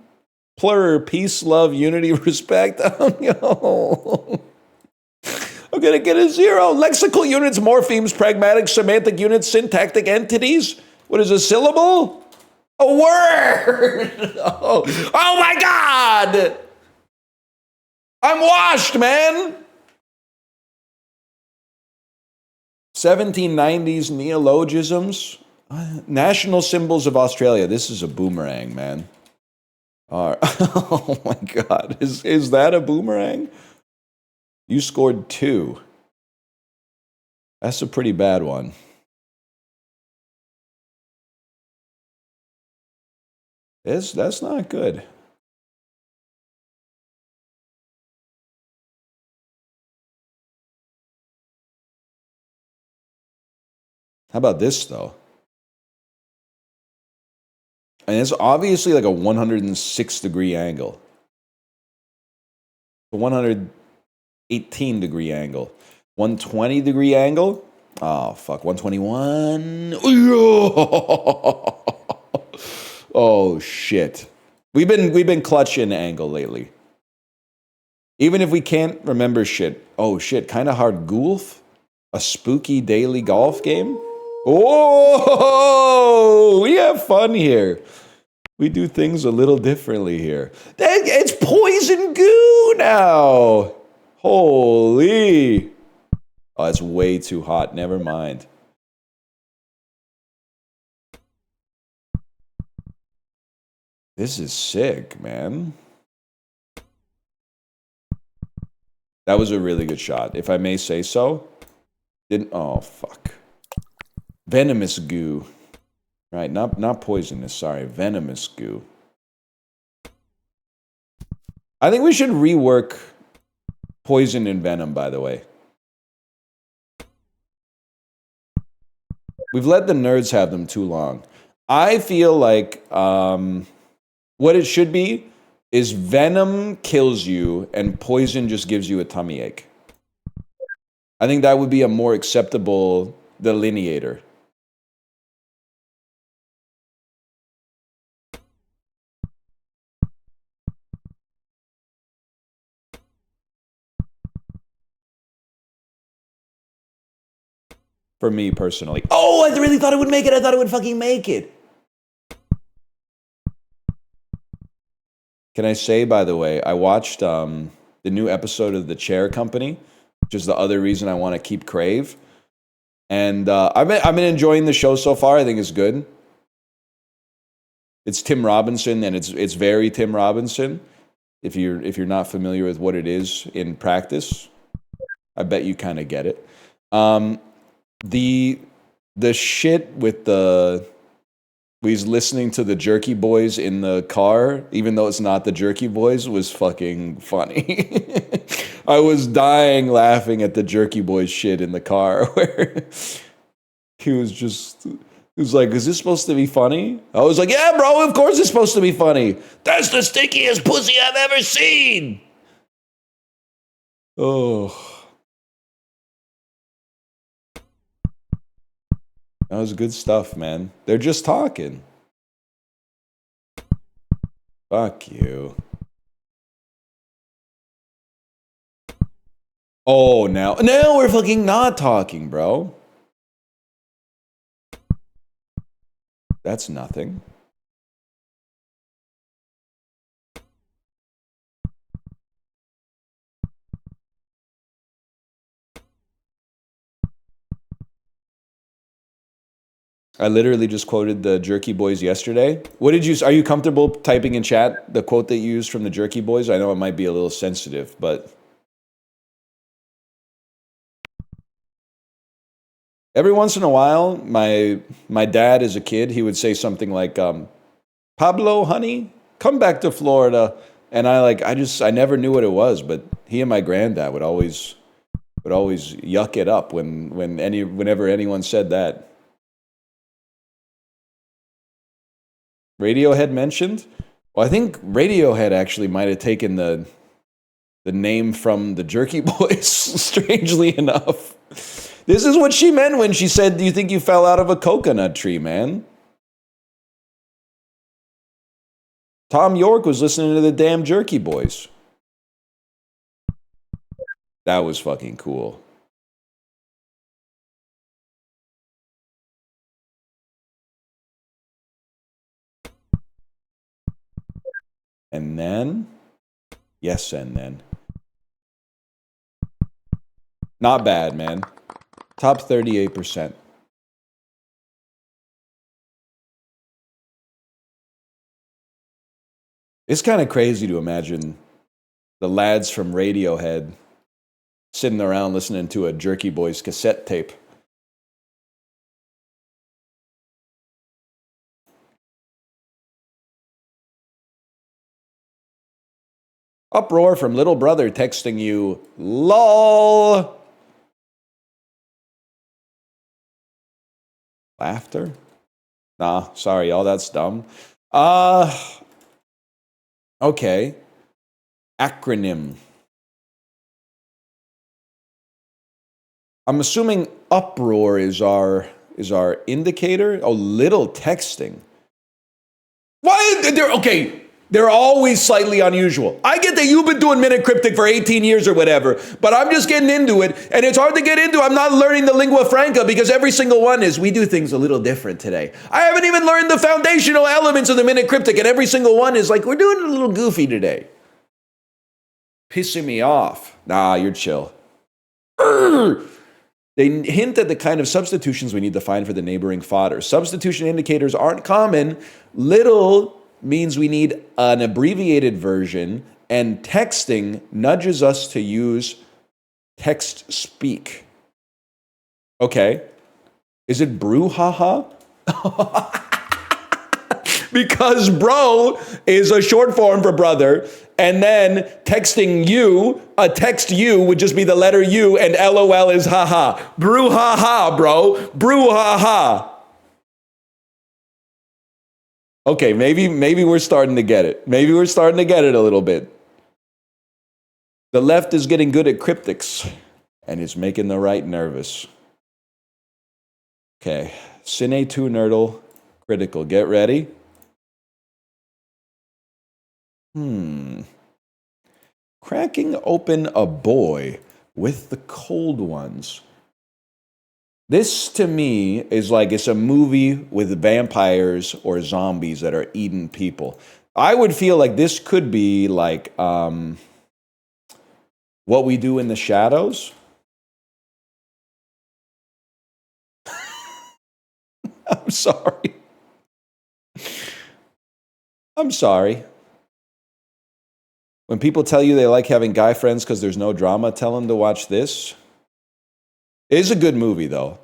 Plur. Peace, love, unity, respect. Oh, no. I'm going to get a 0. Lexical units, morphemes, pragmatic, semantic units, syntactic entities. What is a syllable? A word. Oh my God. I'm washed, man. 1790s neologisms. National symbols of Australia. This is a boomerang, man. Oh my God. Is that a boomerang? You scored 2. That's a pretty bad one. That's not good. How about this, though? And it's obviously like a 106-degree angle. A 118-degree angle. 120-degree angle? Oh, fuck. 121. Oh, shit. We've been clutching angle lately. Even if we can't remember shit. Oh, shit. Kind of hard golf? A spooky daily golf game? Oh, we have fun here. We do things a little differently here. It's poison goo now. Holy. Oh, it's way too hot. Never mind. This is sick, man. That was a really good shot, if I may say so. Oh, fuck. Venomous goo. Right, not poisonous, sorry. Venomous goo. I think we should rework poison and venom, by the way. We've let the nerds have them too long. I feel like what it should be is venom kills you and poison just gives you a tummy ache. I think that would be a more acceptable delineator. For me personally. Oh, I really thought it would make it. I thought it would fucking make it. Can I say, by the way, I watched the new episode of The Chair Company, which is the other reason I want to keep Crave. And I've been enjoying the show so far. I think it's good. It's Tim Robinson, and it's very Tim Robinson. If you're not familiar with what it is in practice, I bet you kind of get it. The shit with he's listening to the Jerky Boys in the car, even though it's not the Jerky Boys, was fucking funny. I was dying laughing at the Jerky Boys shit in the car where he was like, is this supposed to be funny? I was like, yeah, bro, of course it's supposed to be funny. That's the stinkiest pussy I've ever seen. Oh. That was good stuff, man. They're just talking. Fuck you. Oh, now we're fucking not talking, bro. That's nothing. I literally just quoted the Jerky Boys yesterday. Are you comfortable typing in chat the quote that you used from the Jerky Boys? I know it might be a little sensitive, but every once in a while, my dad as a kid, he would say something like, Pablo, honey, come back to Florida. And I never knew what it was, but he and my granddad would always yuck it up whenever anyone said that. Radiohead mentioned? Well, I think Radiohead actually might have taken the the name from the Jerky Boys, strangely enough. This is what she meant when she said, "Do you think you fell out of a coconut tree, man?" Tom York was listening to the damn Jerky Boys. That was fucking cool. And then, yes, and then. Not bad, man. Top 38%. It's kind of crazy to imagine the lads from Radiohead sitting around listening to a Jerky Boys cassette tape. Uproar from little brother texting you, LOL. Laughter? Nah, sorry, y'all, that's dumb. Okay. Acronym. I'm assuming uproar is our indicator. Oh, little texting. Why? They're always slightly unusual. I get that you've been doing Minute Cryptic for 18 years or whatever, but I'm just getting into it, and it's hard to get into. I'm not learning the lingua franca because every single one is, we do things a little different today. I haven't even learned the foundational elements of the Minute Cryptic, and every single one is like, we're doing it a little goofy today. Pissing me off. Nah, you're chill. They hint at the kind of substitutions we need to find for the neighboring fodder. Substitution indicators aren't common. Little means we need an abbreviated version, and texting nudges us to use text speak. Okay. Is it brouhaha? Because bro is a short form for brother, and then texting you, a text you would just be the letter U, and LOL is haha. Brouhaha, bro. Brouhaha. Okay, maybe we're starting to get it. Maybe we're starting to get it a little bit. The left is getting good at cryptics, and it's making the right nervous. Okay, Cine 2 Nerdle, critical. Get ready. Cracking open a boy with the cold ones. This, to me, is like it's a movie with vampires or zombies that are eating people. I would feel like this could be like What We Do in the Shadows. I'm sorry. I'm sorry. When people tell you they like having guy friends because there's no drama, tell them to watch this. It is a good movie, though.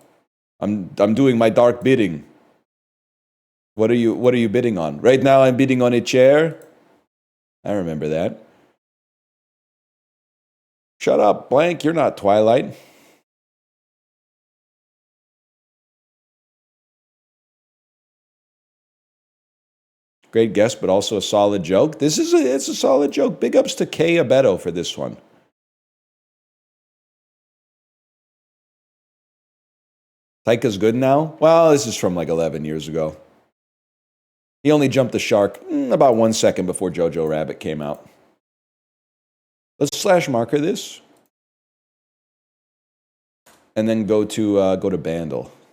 I'm doing my dark bidding. What are you bidding on? Right now I'm bidding on a chair. I remember that. Shut up, blank. You're not Twilight. Great guess, but also a solid joke. It's a solid joke. Big ups to Kay Abeto for this one. Taika's good now? Well, this is from like 11 years ago. He only jumped the shark about 1 second before Jojo Rabbit came out. Let's slash marker this. And then go to Bandle.